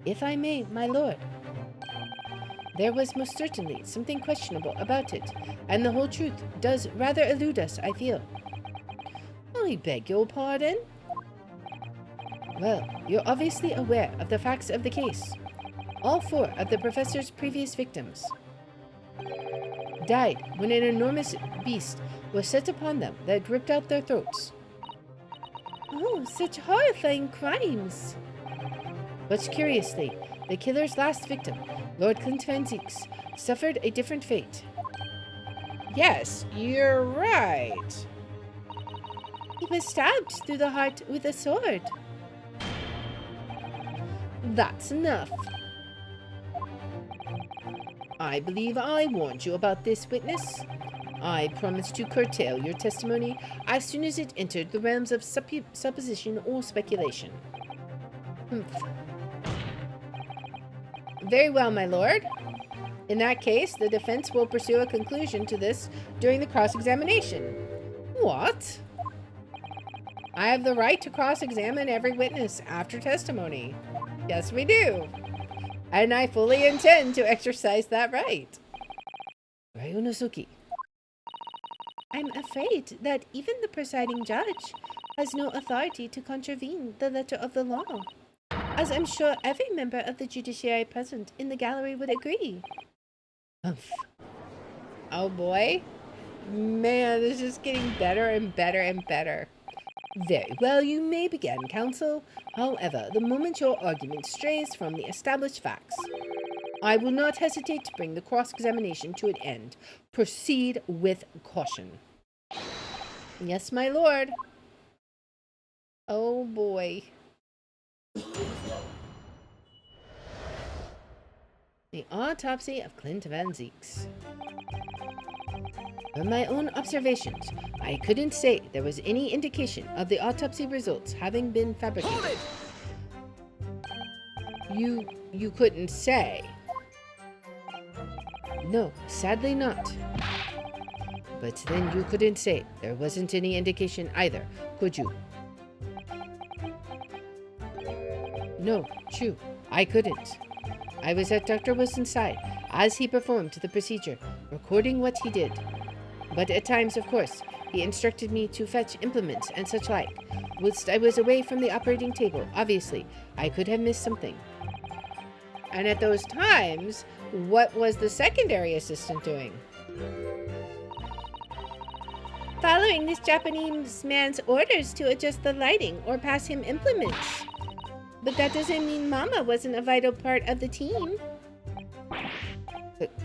If I may, my lord. There was most certainly something questionable about it, and the whole truth does rather elude us, I feel. I beg your pardon? Well, you're obviously aware of the facts of the case. All 4 of the professor's previous victims died when an enormous beast was set upon them that ripped out their throats. Oh, such horrifying crimes! But curiously, the killer's last victim, Lord Clint Van Zieks, suffered a different fate. Yes, you're right. He was stabbed through the heart with a sword. That's enough. I believe I warned you about this, witness. I promised to curtail your testimony as soon as it entered the realms of supposition or speculation. Humph. Very well, my lord. In that case, the defense will pursue a conclusion to this during the cross-examination. What? I have the right to cross-examine every witness after testimony. Yes, we do. And I fully intend to exercise that right. Ryunosuke. I'm afraid that even the presiding judge has no authority to contravene the letter of the law, as I'm sure every member of the judiciary present in the gallery would agree. Humph. Oh boy. Man, this is getting better and better and better. Very well, you may begin, counsel. However, the moment your argument strays from the established facts, I will not hesitate to bring the cross-examination to an end. Proceed with caution. Yes, my lord. Oh boy. The autopsy of Clint Van Zieks. From my own observations, I couldn't say there was any indication of the autopsy results having been fabricated. You couldn't say? No, sadly not. But then you couldn't say there wasn't any indication either, could you? No, true, I couldn't. I was at Dr. Wilson's side as he performed the procedure, recording what he did. But at times, of course, he instructed me to fetch implements and such like. Whilst I was away from the operating table, obviously, I could have missed something. And at those times, what was the secondary assistant doing? Following this Japanese man's orders to adjust the lighting or pass him implements. But that doesn't mean Mama wasn't a vital part of the team.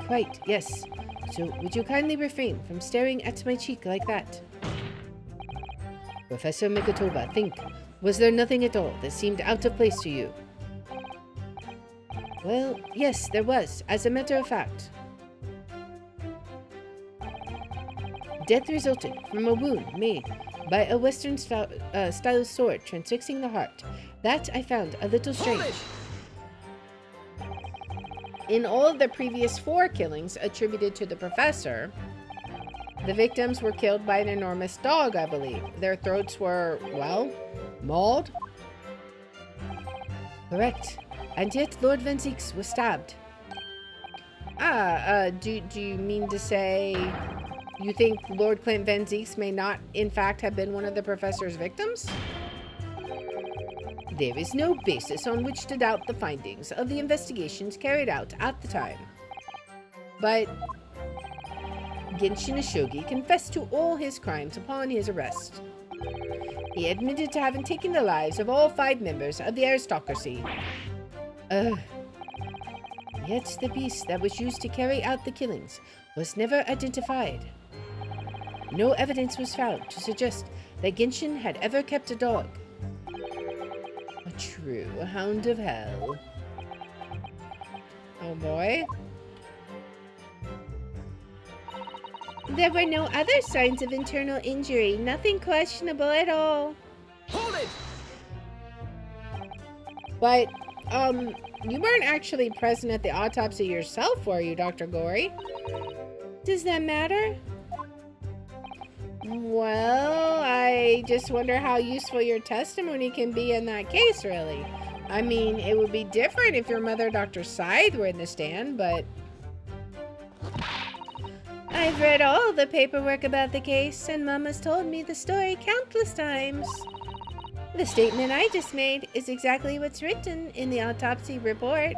Quite, yes. So, would you kindly refrain from staring at my cheek like that? Professor Mikotoba, think. Was there nothing at all that seemed out of place to you? Well, yes, there was, as a matter of fact. Death resulted from a wound made by a Western style sword transfixing the heart. That I found a little strange. In all of the previous 4 killings attributed to the professor, the victims were killed by an enormous dog, I believe. Their throats were, well, mauled. Correct. And yet Lord Van Zieks was stabbed. Do you mean to say you think Lord Clint Van Zieks may not, in fact, have been one of the professor's victims? There is no basis on which to doubt the findings of the investigations carried out at the time. But Genshin Ashogi confessed to all his crimes upon his arrest. He admitted to having taken the lives of all 5 members of the aristocracy. Yet the beast that was used to carry out the killings was never identified. No evidence was found to suggest that Genshin had ever kept a dog. A true hound of hell. Oh boy. There were no other signs of internal injury. Nothing questionable at all. Hold it! But, you weren't actually present at the autopsy yourself, were you, Dr. Gory? Does that matter? Well, I just wonder how useful your testimony can be in that case, really. I mean, it would be different if your mother, Dr. Scythe, were in the stand, but... I've read all the paperwork about the case, and Mama's told me the story countless times. The statement I just made is exactly what's written in the autopsy report.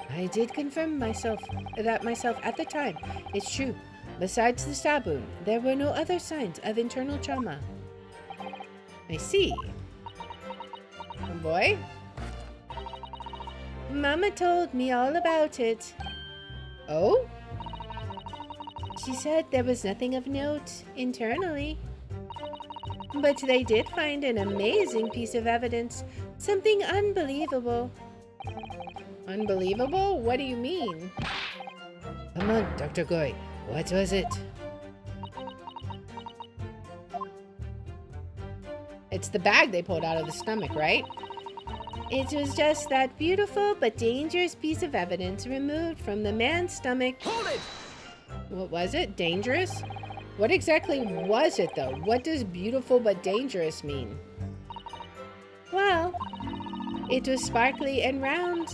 I did confirm that myself at the time. It's true. Besides the stab wound, there were no other signs of internal trauma. I see. Oh boy. Mama told me all about it. Oh? She said there was nothing of note internally. But they did find an amazing piece of evidence. Something unbelievable. Unbelievable? What do you mean? Come on, Dr. Goy. What was it? It's the bag they pulled out of the stomach, right? It was just that beautiful but dangerous piece of evidence removed from the man's stomach. Hold it! What was it? Dangerous? What exactly was it, though? What does beautiful but dangerous mean? Well, it was sparkly and round,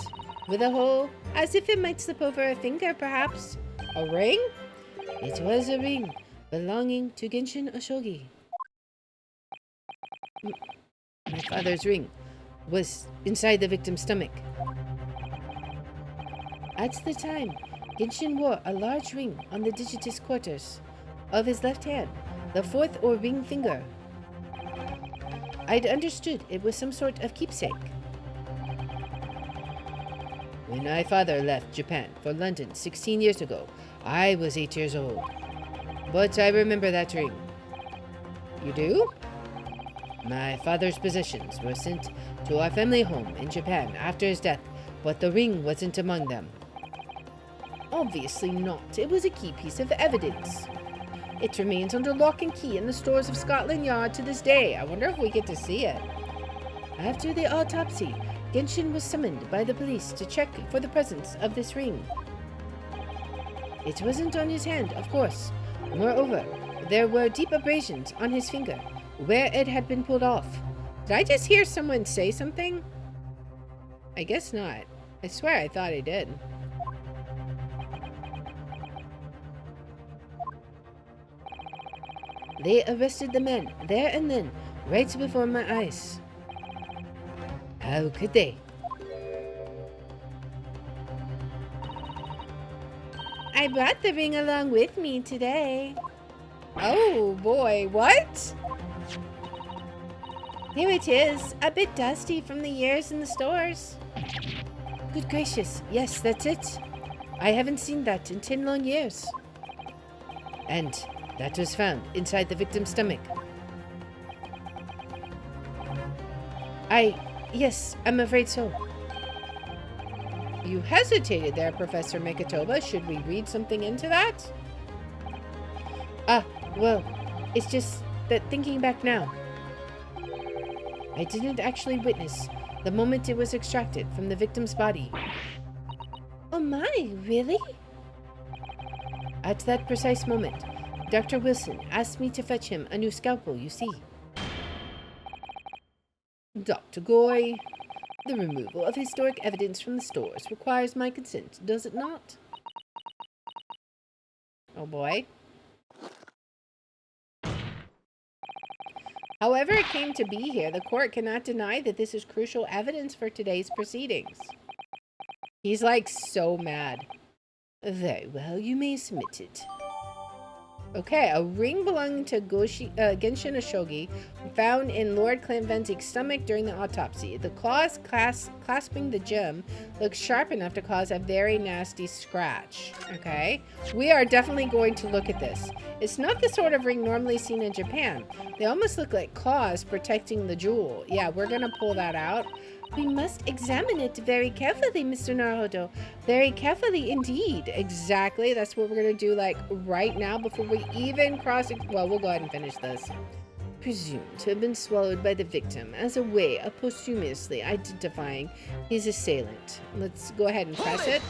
with a hole, as if it might slip over a finger, perhaps. A ring? It was a ring belonging to Genshin Ashogi. My father's ring was inside the victim's stomach. At the time, Genshin wore a large ring on the digitus quarters of his left hand, the 4th or ring finger. I'd understood it was some sort of keepsake. When my father left Japan for London 16 years ago, I was 8 years old. But I remember that ring. You do? My father's possessions were sent to our family home in Japan after his death, but the ring wasn't among them. Obviously not. It was a key piece of evidence. It remains under lock and key in the stores of Scotland Yard to this day. I wonder if we get to see it. After the autopsy, Genshin was summoned by the police to check for the presence of this ring. It wasn't on his hand, of course. Moreover, there were deep abrasions on his finger, where it had been pulled off. Did I just hear someone say something? I guess not. I swear I thought I did. They arrested the men, there and then, right before my eyes. How could they? I brought the ring along with me today. Oh boy, what? Here it is, a bit dusty from the years in the stores. Good gracious, yes, that's it. I haven't seen that in 10 long years. And that was found inside the victim's stomach. Yes, I'm afraid so. You hesitated there, Professor Mikitoba. Should we read something into that? Well, it's just that thinking back now, I didn't actually witness the moment it was extracted from the victim's body. Oh my, really? At that precise moment, Dr. Wilson asked me to fetch him a new scalpel, you see. Dr. Goy, the removal of historic evidence from the stores requires my consent, does it not? Oh boy. However it came to be here, the court cannot deny that this is crucial evidence for today's proceedings. He's like so mad. Very well, you may submit it. Okay, a ring belonging to Genshin Ashogi found in Lord Clanvenzi's stomach during the autopsy. The claws clasping the gem looks sharp enough to cause a very nasty scratch. Okay, we are definitely going to look at this. It's not the sort of ring normally seen in Japan. They almost look like claws protecting the jewel. Yeah, we're gonna pull that out. We must examine it very carefully, Mr. Naruhodo. Very carefully indeed. Exactly. That's what we're going to do, like, right now before we even cross... Well, we'll go ahead and finish this. Presumed to have been swallowed by the victim as a way of posthumously identifying his assailant. Let's go ahead and press it.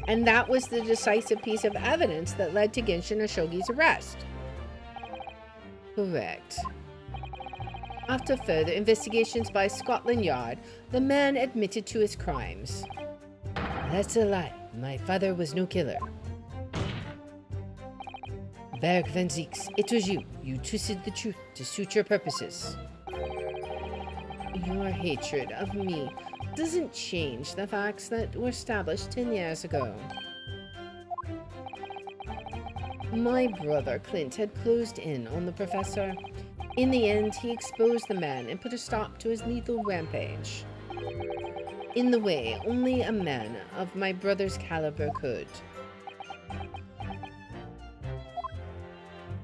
And that was the decisive piece of evidence that led to Genshin Ashogi's arrest. Correct. After further investigations by Scotland Yard, the man admitted to his crimes. That's a lie. My father was no killer. Berg van Zieks, it was you. You twisted the truth to suit your purposes. Your hatred of me doesn't change the facts that were established 10 years ago. My brother Clint had closed in on the professor. In the end, he exposed the man and put a stop to his lethal rampage. In the way only a man of my brother's caliber could.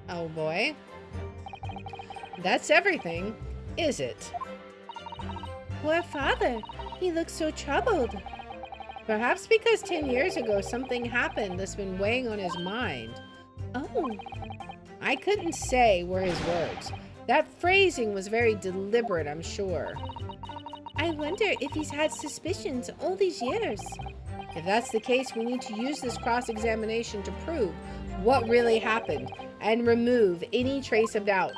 Oh boy. That's everything, is it? Poor father. He looks so troubled. Perhaps because 10 years ago something happened that's been weighing on his mind. Oh. I couldn't say were his words. That phrasing was very deliberate, I'm sure. I wonder if he's had suspicions all these years. If that's the case, we need to use this cross-examination to prove what really happened and remove any trace of doubt.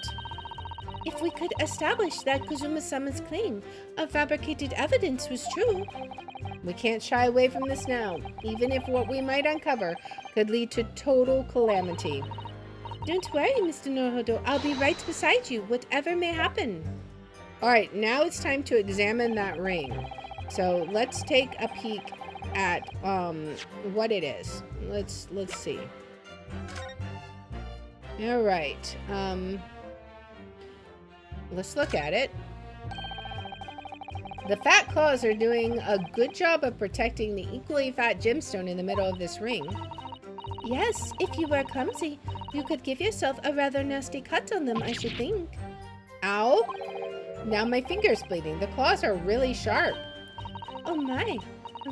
If we could establish that Kazuma-sama's claim of fabricated evidence was true. We can't shy away from this now, even if what we might uncover could lead to total calamity. Don't worry, Mr. Naruhodo. I'll be right beside you, whatever may happen. Alright, now it's time to examine that ring. So let's take a peek at what it is. Let's see. Alright. Let's look at it. The fat claws are doing a good job of protecting the equally fat gemstone in the middle of this ring. Yes, if you were clumsy, you could give yourself a rather nasty cut on them, I should think. Ow! Now my finger's bleeding. The claws are really sharp. Oh my!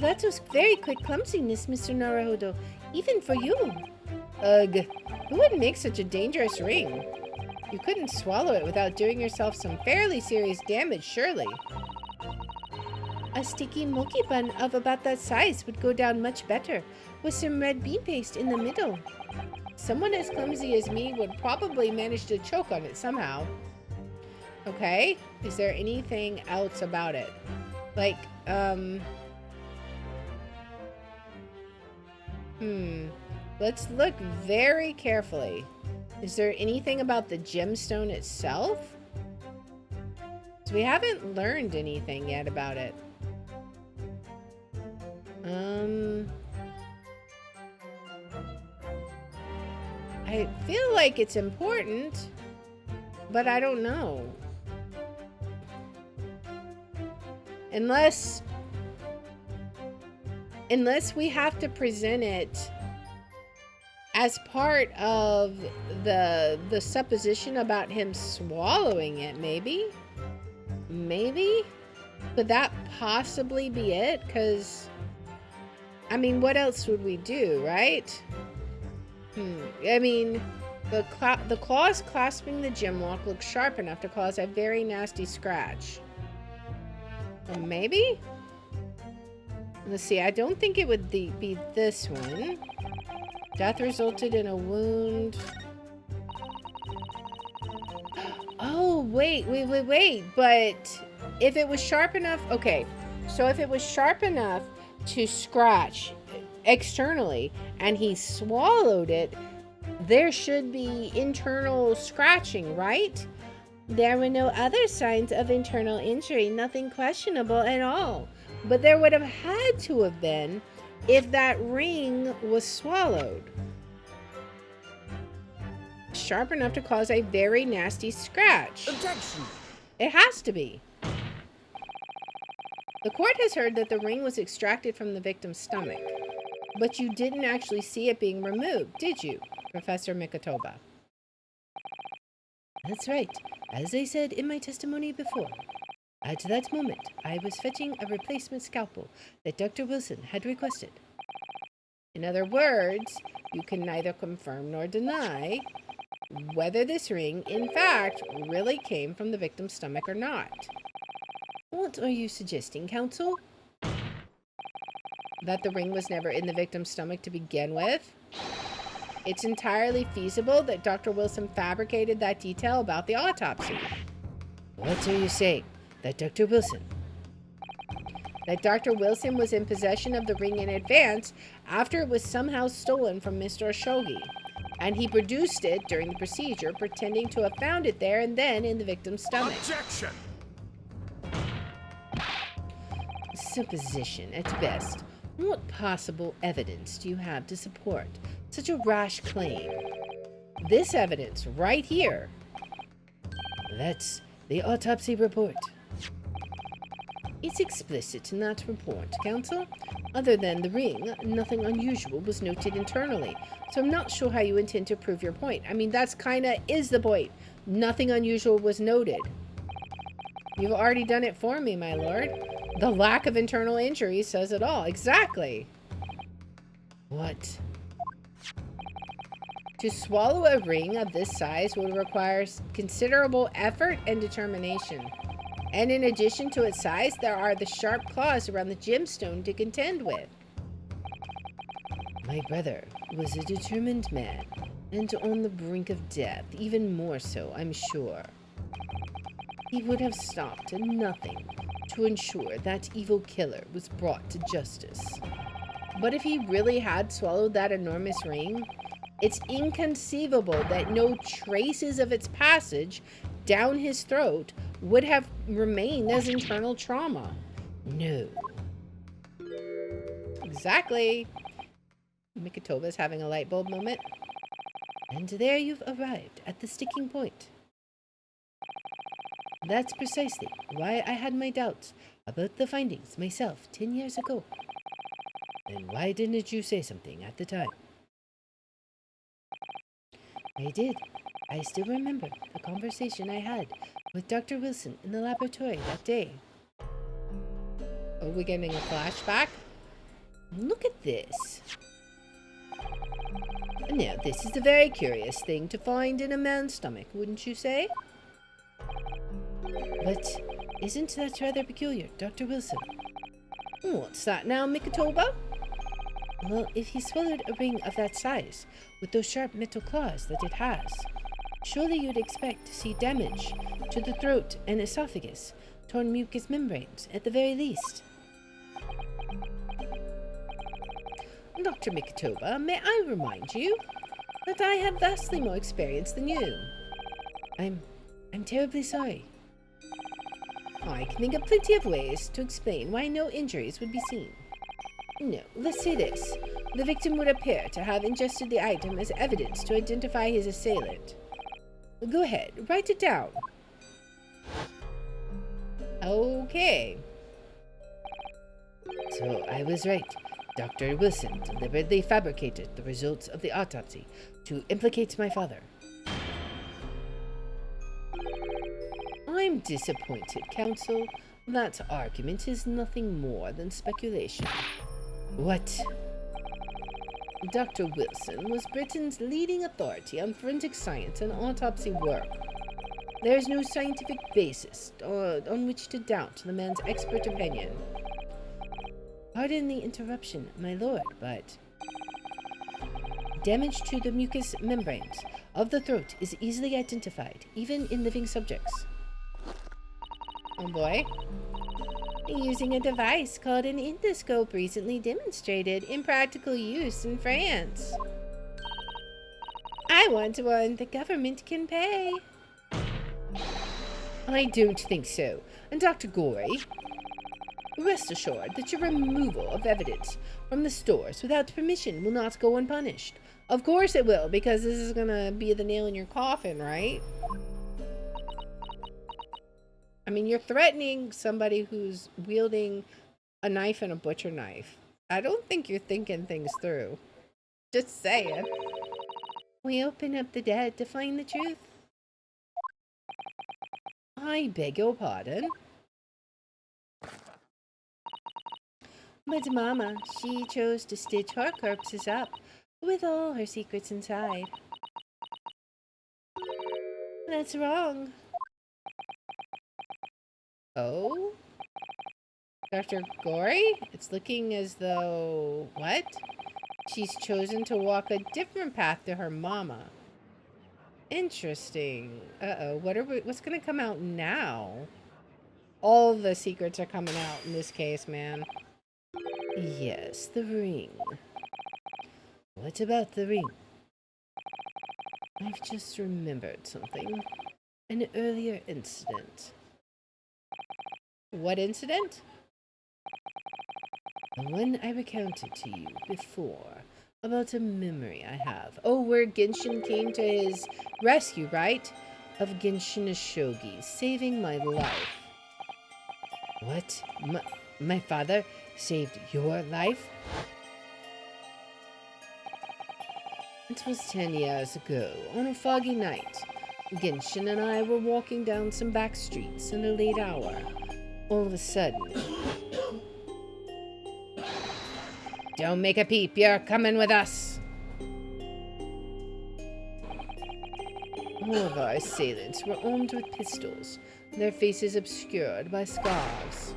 That was very quick clumsiness, Mr. Naruhodo. Even for you. Ugh. Who would make such a dangerous ring? You couldn't swallow it without doing yourself some fairly serious damage, surely. A sticky mochi bun of about that size would go down much better, with some red bean paste in the middle. Someone as clumsy as me would probably manage to choke on it somehow. Okay, is there anything else about it? Like, let's look very carefully. Is there anything about the gemstone itself? So we haven't learned anything yet about it. I feel like it's important, but I don't know. Unless we have to present it as part of the supposition about him swallowing it, maybe? Maybe? Could that possibly be it? Because, I mean, what else would we do, right? I mean, the claws clasping the gym lock look sharp enough to cause a very nasty scratch. Well, maybe? Let's see, I don't think it would be this one. Death resulted in a wound. Oh, wait. But if it was sharp enough, okay. So if it was sharp enough to scratch externally and he swallowed it, there should be internal scratching, right? There were no other signs of internal injury, nothing questionable at all. But there would have had to have been if that ring was swallowed. Sharp enough to cause a very nasty scratch. Objection! It has to be. The court has heard that the ring was extracted from the victim's stomach. But you didn't actually see it being removed, did you, Professor Mikotoba? That's right. As I said in my testimony before, at that moment, I was fetching a replacement scalpel that Dr. Wilson had requested. In other words, you can neither confirm nor deny whether this ring, in fact, really came from the victim's stomach or not. What are you suggesting, counsel? That the ring was never in the victim's stomach to begin with? It's entirely feasible that Dr. Wilson fabricated that detail about the autopsy. What are you saying? That Dr. Wilson was in possession of the ring in advance after it was somehow stolen from Mr. Oshogi, and he produced it during the procedure, pretending to have found it there and then in the victim's stomach. Objection! Supposition at best. What possible evidence do you have to support such a rash claim? This evidence right here. That's the autopsy report. It's explicit in that report, counsel. Other than the ring, nothing unusual was noted internally. So I'm not sure how you intend to prove your point. I mean, that's kinda is the point. Nothing unusual was noted. You've already done it for me, my lord. The lack of internal injury says it all. Exactly. What? To swallow a ring of this size would require considerable effort and determination. And in addition to its size, there are the sharp claws around the gemstone to contend with. My brother was a determined man, and on the brink of death, even more so, I'm sure. He would have stopped at nothing to ensure that evil killer was brought to justice. But if he really had swallowed that enormous ring, it's inconceivable that no traces of its passage down his throat would have remained as internal trauma. No. Exactly. Mikotoba's having a light bulb moment. And there you've arrived at the sticking point. That's precisely why I had my doubts about the findings myself 10 years ago. And why didn't you say something at the time? I did. I still remember the conversation I had with Dr. Wilson in the laboratory that day. Are we getting a flashback? Look at this. Now, this is a very curious thing to find in a man's stomach, wouldn't you say? But isn't that rather peculiar, Dr. Wilson? What's that now, Mikotoba? Well, if he swallowed a ring of that size, with those sharp metal claws that it has, surely you'd expect to see damage to the throat and esophagus, torn mucous membranes, at the very least. Dr. Mikotoba, may I remind you that I have vastly more experience than you. I'm terribly sorry. I can think of plenty of ways to explain why no injuries would be seen. No, let's say this. The victim would appear to have ingested the item as evidence to identify his assailant. Go ahead, write it down. Okay. So I was right. Dr. Wilson deliberately fabricated the results of the autopsy to implicate my father. I'm disappointed, counsel. That argument is nothing more than speculation. What? Dr. Wilson was Britain's leading authority on forensic science and autopsy work. There is no scientific basis on which to doubt the man's expert opinion. Pardon the interruption, my lord, but damage to the mucous membranes of the throat is easily identified, even in living subjects. Oh boy. Using a device called an endoscope recently demonstrated in practical use in France. I want one the government can pay. I don't think so. And Dr. Gorey, rest assured that your removal of evidence from the stores without permission will not go unpunished. Of course it will, because this is gonna be the nail in your coffin, right? I mean, you're threatening somebody who's wielding a knife and a butcher knife. I don't think you're thinking things through. Just saying. We open up the dead to find the truth. I beg your pardon? But Mama, she chose to stitch her corpses up with all her secrets inside. That's wrong. Oh? Dr. Gory? It's looking as though... What? She's chosen to walk a different path to her mama. Interesting. Uh-oh. What's gonna come out now? All the secrets are coming out in this case, man. Yes, the ring. What about the ring? I've just remembered something. An earlier incident. What incident? The one I recounted to you before. About a memory I have. Oh, where Genshin came to his rescue, right? Of Genshin Ashogi, saving my life. What? My father saved your life? It was 10 years ago, on a foggy night. Genshin and I were walking down some back streets in a late hour. All of a sudden... Don't make a peep, you're coming with us! All of our assailants were armed with pistols, their faces obscured by scarves.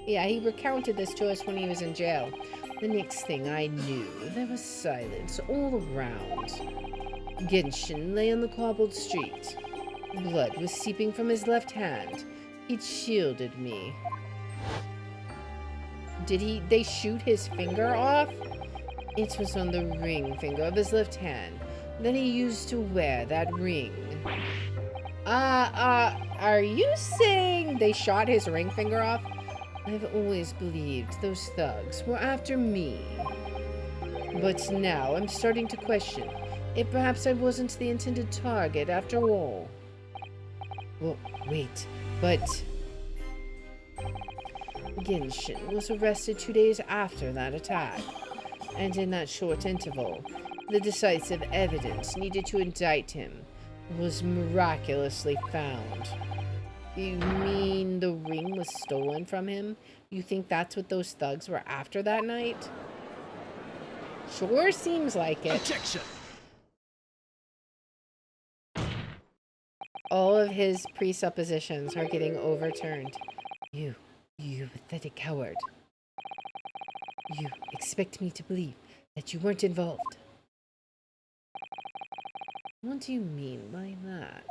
Yeah, he recounted this to us when he was in jail. The next thing I knew, there was silence all around. Genshin lay on the cobbled street. Blood was seeping from his left hand. He'd shielded me. Did they shoot his finger off? It was on the ring finger of his left hand that he used to wear that ring. Are you saying they shot his ring finger off? I've always believed those thugs were after me. But now I'm starting to question if perhaps I wasn't the intended target after all. Well, wait, but... Genshin was arrested 2 days after that attack, and in that short interval, the decisive evidence needed to indict him was miraculously found. You mean the ring was stolen from him? You think that's what those thugs were after that night? Sure seems like it. Objection! All of his presuppositions are getting overturned. You pathetic coward. You expect me to believe that you weren't involved. What do you mean by that?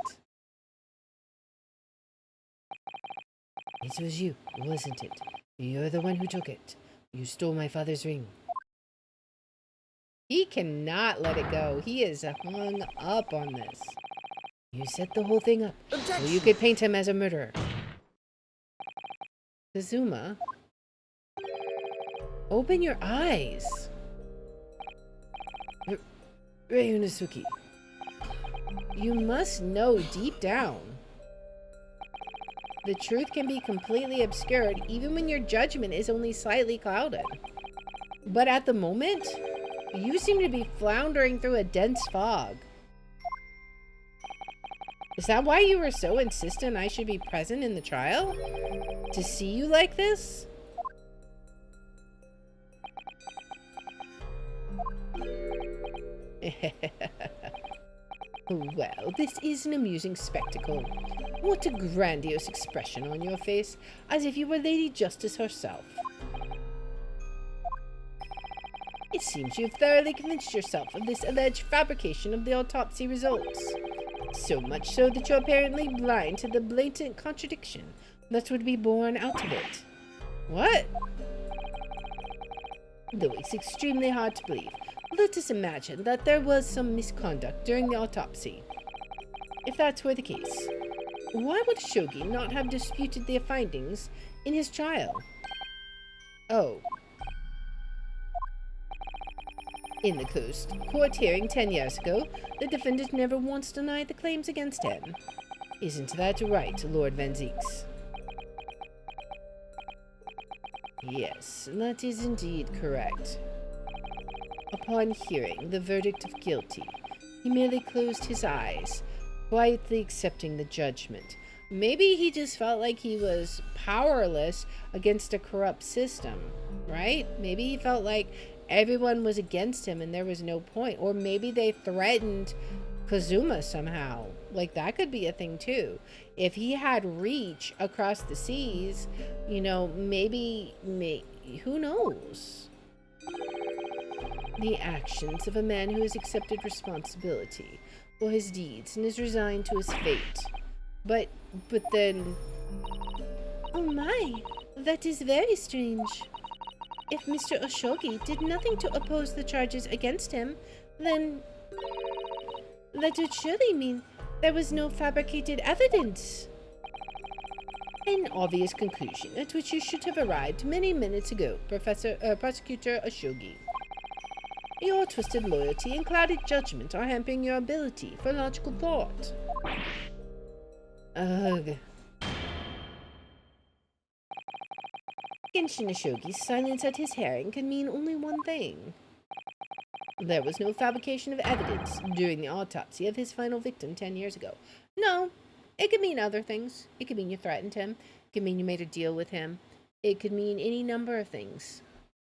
It was you, wasn't it? You're the one who took it. You stole my father's ring. He cannot let it go. He is hung up on this. You set the whole thing up so you could paint him as a murderer. Kazuma, open your eyes. Ryunosuke, you must know deep down. The truth can be completely obscured even when your judgment is only slightly clouded. But at the moment, you seem to be floundering through a dense fog. Is that why you were so insistent I should be present in the trial? To see you like this? Well, this is an amusing spectacle. What a grandiose expression on your face, as if you were Lady Justice herself. It seems you've thoroughly convinced yourself of this alleged fabrication of the autopsy results. So much so that you're apparently blind to the blatant contradiction that would be born out of it. What? Though it's extremely hard to believe, let us imagine that there was some misconduct during the autopsy. If that's were the case, why would Shogi not have disputed their findings in his trial? Oh. In the court hearing 10 years ago, the defendant never once denied the claims against him. Isn't that right, Lord Van Zieks? Yes, that is indeed correct. Upon hearing the verdict of guilty, he merely closed his eyes, quietly accepting the judgment. Maybe he just felt like he was powerless against a corrupt system, right? Maybe he felt like everyone was against him and there was no point. Or maybe they threatened Kazuma somehow. Like, that could be a thing too. If he had reach across the seas, you know, maybe who knows? The actions of a man who has accepted responsibility for his deeds and is resigned to his fate. But then... Oh my, that is very strange. If Mr. Oshogi did nothing to oppose the charges against him, then that would surely mean there was no fabricated evidence. An obvious conclusion at which you should have arrived many minutes ago, Prosecutor Oshogi. Your twisted loyalty and clouded judgment are hampering your ability for logical thought. Ugh. Genshin Oshogi's silence at his hearing can mean only one thing. There was no fabrication of evidence during the autopsy of his final victim 10 years ago. No, it could mean other things. It could mean you threatened him. It could mean you made a deal with him. It could mean any number of things.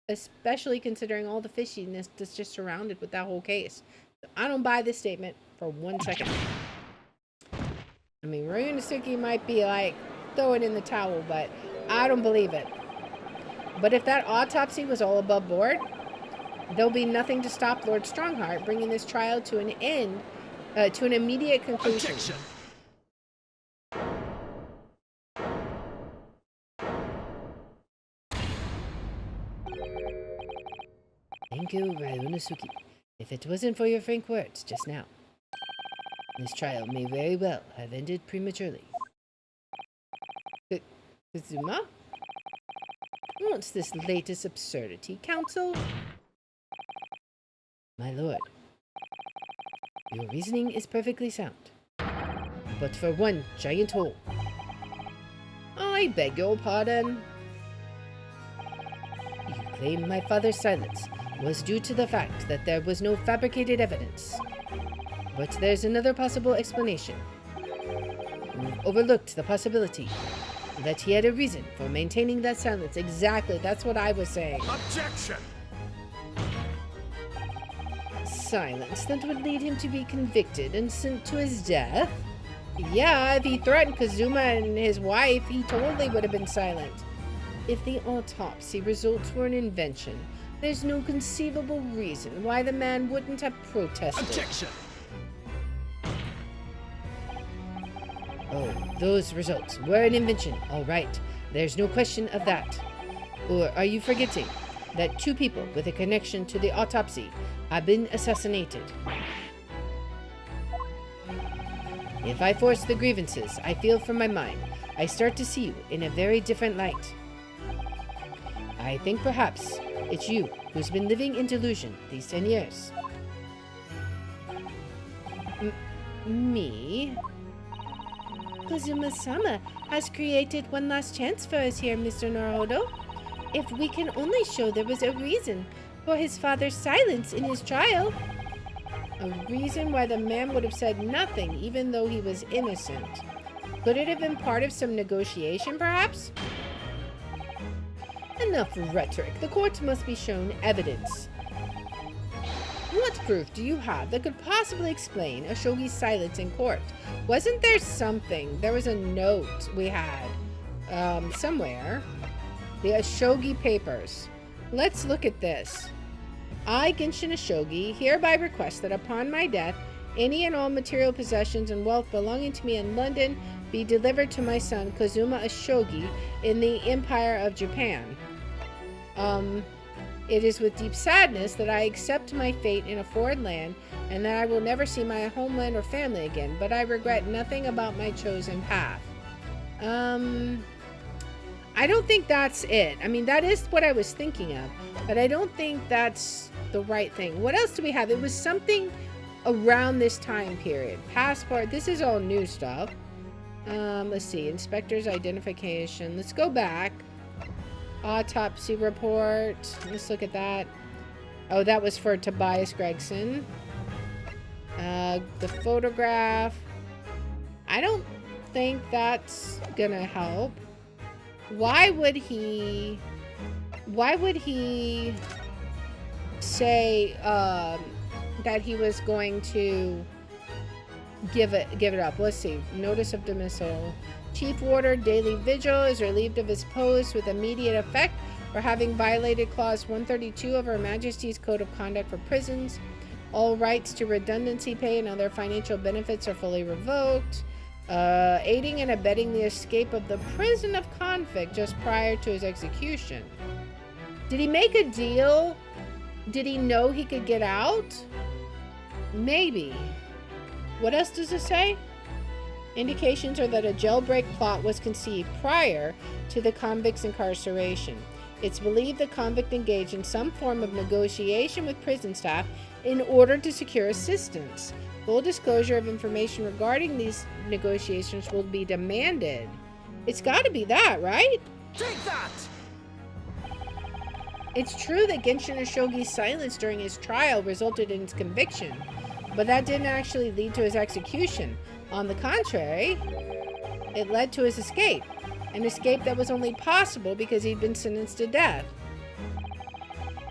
Especially considering all the fishiness that's just surrounded with that whole case. So I don't buy this statement for 1 second. I mean, Ryunosuke might be like throwing in the towel, but I don't believe it. But if that autopsy was all above board, there'll be nothing to stop Lord Strongheart bringing this trial to an end, to an immediate conclusion. Objection. Thank you, Ryunosuke. If it wasn't for your frank words just now, this trial may very well have ended prematurely. Kazuma? What's this latest absurdity, Counsel? My lord, your reasoning is perfectly sound, but for one giant hole. I beg your pardon. You claim my father's silence was due to the fact that there was no fabricated evidence. But there's another possible explanation. You've overlooked the possibility that he had a reason for maintaining that silence. Exactly, that's what I was saying. Objection! Silence that would lead him to be convicted and sent to his death? Yeah, if he threatened Kazuma and his wife, he totally would have been silent. If the autopsy results were an invention, there's no conceivable reason why the man wouldn't have protested. Objection! Oh, those results were an invention, all right. There's no question of that. Or are you forgetting that 2 people with a connection to the autopsy have been assassinated? If I force the grievances I feel from my mind, I start to see you in a very different light. I think perhaps it's you who's been living in delusion these 10 years. Me? Kazuma-sama has created one last chance for us here, Mr. Naruhodo. If we can only show there was a reason for his father's silence in his trial. A reason why the man would have said nothing, even though he was innocent. Could it have been part of some negotiation, perhaps? Enough rhetoric. The courts must be shown evidence. What proof do you have that could possibly explain Ashogi's silence in court? Wasn't there something? There was a note we had somewhere. The Ashogi papers. Let's look at this. I, Genshin Ashogi, hereby request that upon my death, any and all material possessions and wealth belonging to me in London be delivered to my son, Kazuma Ashogi, in the Empire of Japan. It is with deep sadness that I accept my fate in a foreign land and that I will never see my homeland or family again, but I regret nothing about my chosen path. I don't think that's it. I mean, that is what I was thinking of, but I don't think that's the right thing. What else do we have? It was something around this time period. Passport. This is all new stuff. Let's see. Inspector's identification. Let's go back. Autopsy report. Let's look at that. Oh, that was for Tobias Gregson. The photograph. I don't think that's gonna help. Why would he say that he was going to give it up? Let's see. Notice of dismissal. Chief Warder Daily Vigil is relieved of his post with immediate effect for having violated Clause 132 of Her Majesty's Code of Conduct for Prisons. All rights to redundancy pay and other financial benefits are fully revoked. Aiding and abetting the escape of the prison of convict just prior to his execution. Did he make a deal? Did he know he could get out? Maybe. What else does it say? Indications are that a jailbreak plot was conceived prior to the convict's incarceration. It's believed the convict engaged in some form of negotiation with prison staff in order to secure assistance. Full disclosure of information regarding these negotiations will be demanded. It's got to be that, right? Take that! It's true that Genshin Ashogi's silence during his trial resulted in his conviction, but that didn't actually lead to his execution. On the contrary, it led to his escape, an escape that was only possible because he'd been sentenced to death.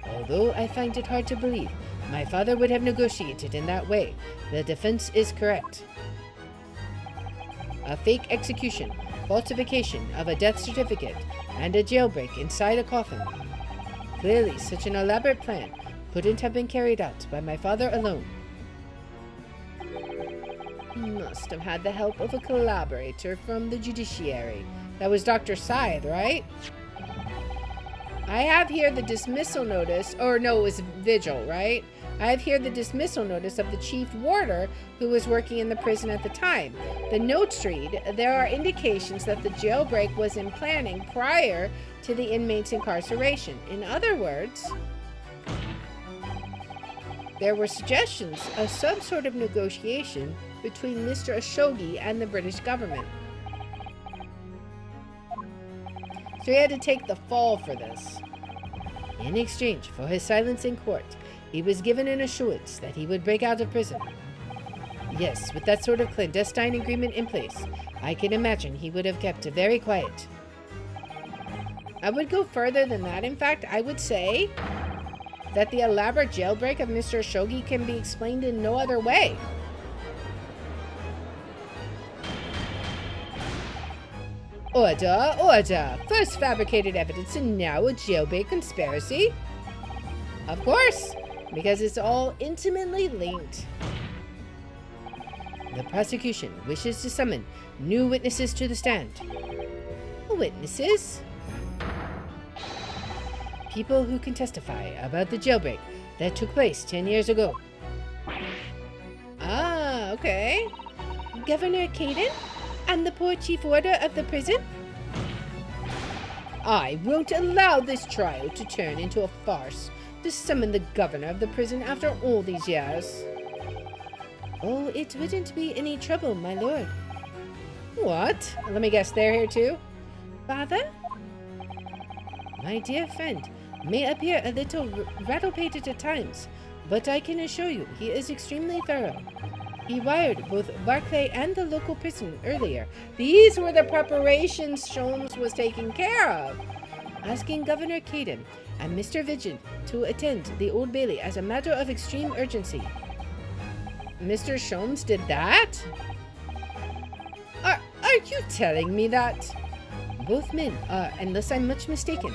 Although I find it hard to believe my father would have negotiated in that way, the defense is correct. A fake execution, falsification of a death certificate, and a jailbreak inside a coffin. Clearly, such an elaborate plan couldn't have been carried out by my father alone. Must have had the help of a collaborator from the judiciary. That was Dr. Scythe, right? I have here the dismissal notice, or no, it was Vigil, right? I have here the dismissal notice of the chief warder who was working in the prison at the time. The notes read, there are indications that the jailbreak was in planning prior to the inmate's incarceration. In other words, there were suggestions of some sort of negotiation between Mr. Ashogi and the British government. So he had to take the fall for this. In exchange for his silence in court, he was given an assurance that he would break out of prison. Yes, with that sort of clandestine agreement in place, I can imagine he would have kept very quiet. I would go further than that. In fact, I would say that the elaborate jailbreak of Mr. Ashogi can be explained in no other way. Order, order! First fabricated evidence and now a jailbreak conspiracy? Of course, because it's all intimately linked. The prosecution wishes to summon new witnesses to the stand. Witnesses? People who can testify about the jailbreak that took place 10 years ago. Ah, okay. Governor Caden? And the poor chief warder of the prison? I won't allow this trial to turn into a farce to summon the governor of the prison after all these years. Oh, it wouldn't be any trouble, my lord. What? Let me guess, they're here too? Father? My dear friend may appear a little rattle-pated at times, But I can assure you, he is extremely thorough. He wired both Barclay and the local prison earlier. These were the preparations Sholmes was taking care of. Asking Governor Caden and Mr. Vigent to attend the Old Bailey as a matter of extreme urgency. Mr. Sholmes did that? Are you telling me that? Both men are, unless I'm much mistaken,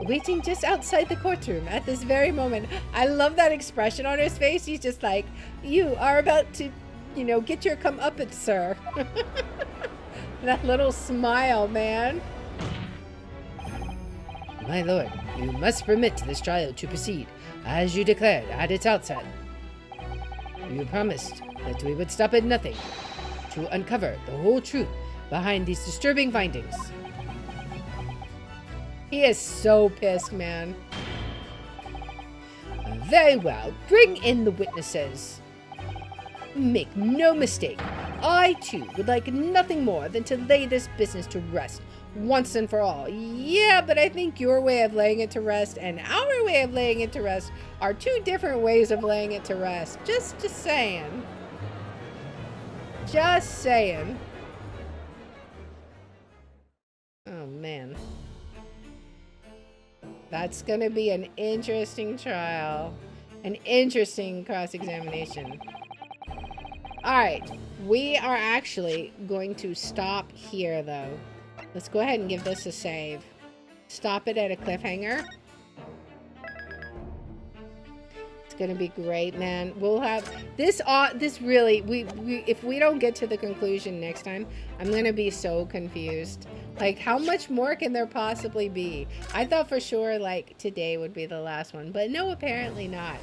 waiting just outside the courtroom at this very moment. I love that expression on his face. He's just like, you are about to, get your comeuppance, sir. That little smile, man. My lord, you must permit this trial to proceed, as you declared at its outset. You promised that we would stop at nothing to uncover the whole truth behind these disturbing findings. He is so pissed, man. Very well, bring in the witnesses. Make no mistake, I too would like nothing more than to lay this business to rest once and for all. Yeah, but I think your way of laying it to rest and our way of laying it to rest are two different ways of laying it to rest. Just saying. Just saying. Oh, man. That's going to be an interesting trial. An interesting cross-examination. Alright. We are actually going to stop here, though. Let's go ahead and give this a save. Stop it at a cliffhanger. It's gonna be great, man. We'll have this. This really. If we don't get to the conclusion next time, I'm gonna be so confused. Like, how much more can there possibly be? I thought for sure, like, today would be the last one, but no, apparently not.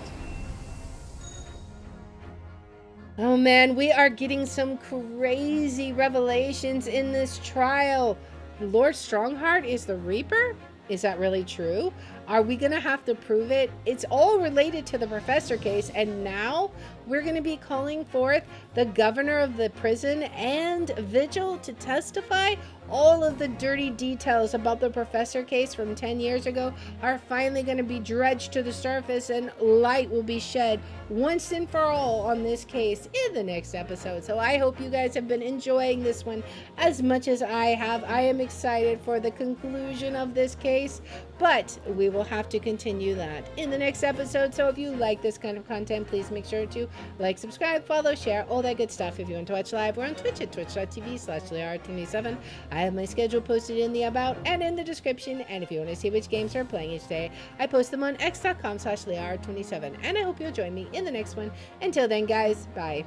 Oh man, we are getting some crazy revelations in this trial. Lord Strongheart is the Reaper? Is that really true? Are we gonna have to prove it? It's all related to the professor case, and now we're gonna be calling forth the governor of the prison and Vigil to testify. All of the dirty details about the professor case from 10 years ago are finally going to be dredged to the surface, and light will be shed once and for all on this case in the next episode. So I hope you guys have been enjoying this one as much as I have. I am excited for the conclusion of this case, but we will have to continue that in the next episode. So if you like this kind of content, please make sure to like, subscribe, follow, share, all that good stuff. If you want to watch live, we're on Twitch at twitch.tv/LeR27. I have my schedule posted in the about and in the description, and if you want to see which games we're playing each day, I post them on x.com/LeR27, and I hope you'll join me in the next one. Until then, guys, bye.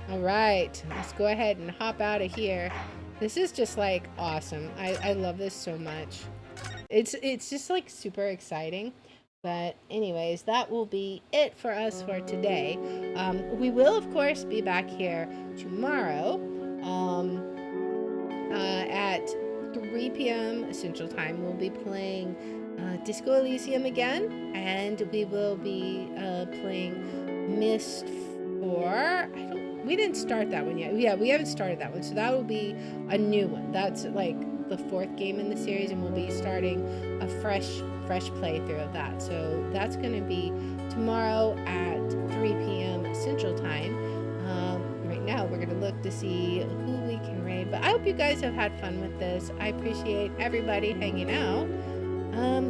Alright, let's go ahead and hop out of here. This is just like awesome. I love this so much. It's just like super exciting. But anyways, that will be it for us for today. We will, of course, be back here tomorrow at 3 p.m. Central Time. We'll be playing Disco Elysium again, and we will be playing Myst 4. We didn't start that one yet. Yeah, we haven't started that one, so that will be a new one. That's like the 4th game in the series, and we'll be starting a fresh playthrough of that. So that's going to be tomorrow at 3 p.m. Central Time. Right now we're going to look to see who we can raid, but I hope you guys have had fun with this. I appreciate everybody hanging out.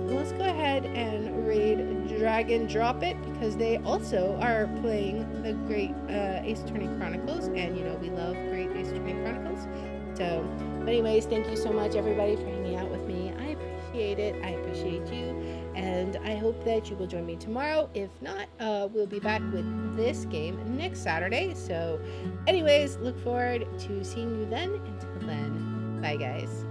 Let's go ahead and raid Dragon Drop It, because they also are playing the Great Ace Attorney Chronicles, and you know we love Great Ace Attorney Chronicles. So, but anyways, thank you so much everybody for hanging out with me. I appreciate it. I appreciate you, and I hope that you will join me tomorrow. If not, we'll be back with this game next Saturday. So anyways, look forward to seeing you then. Until then, bye guys.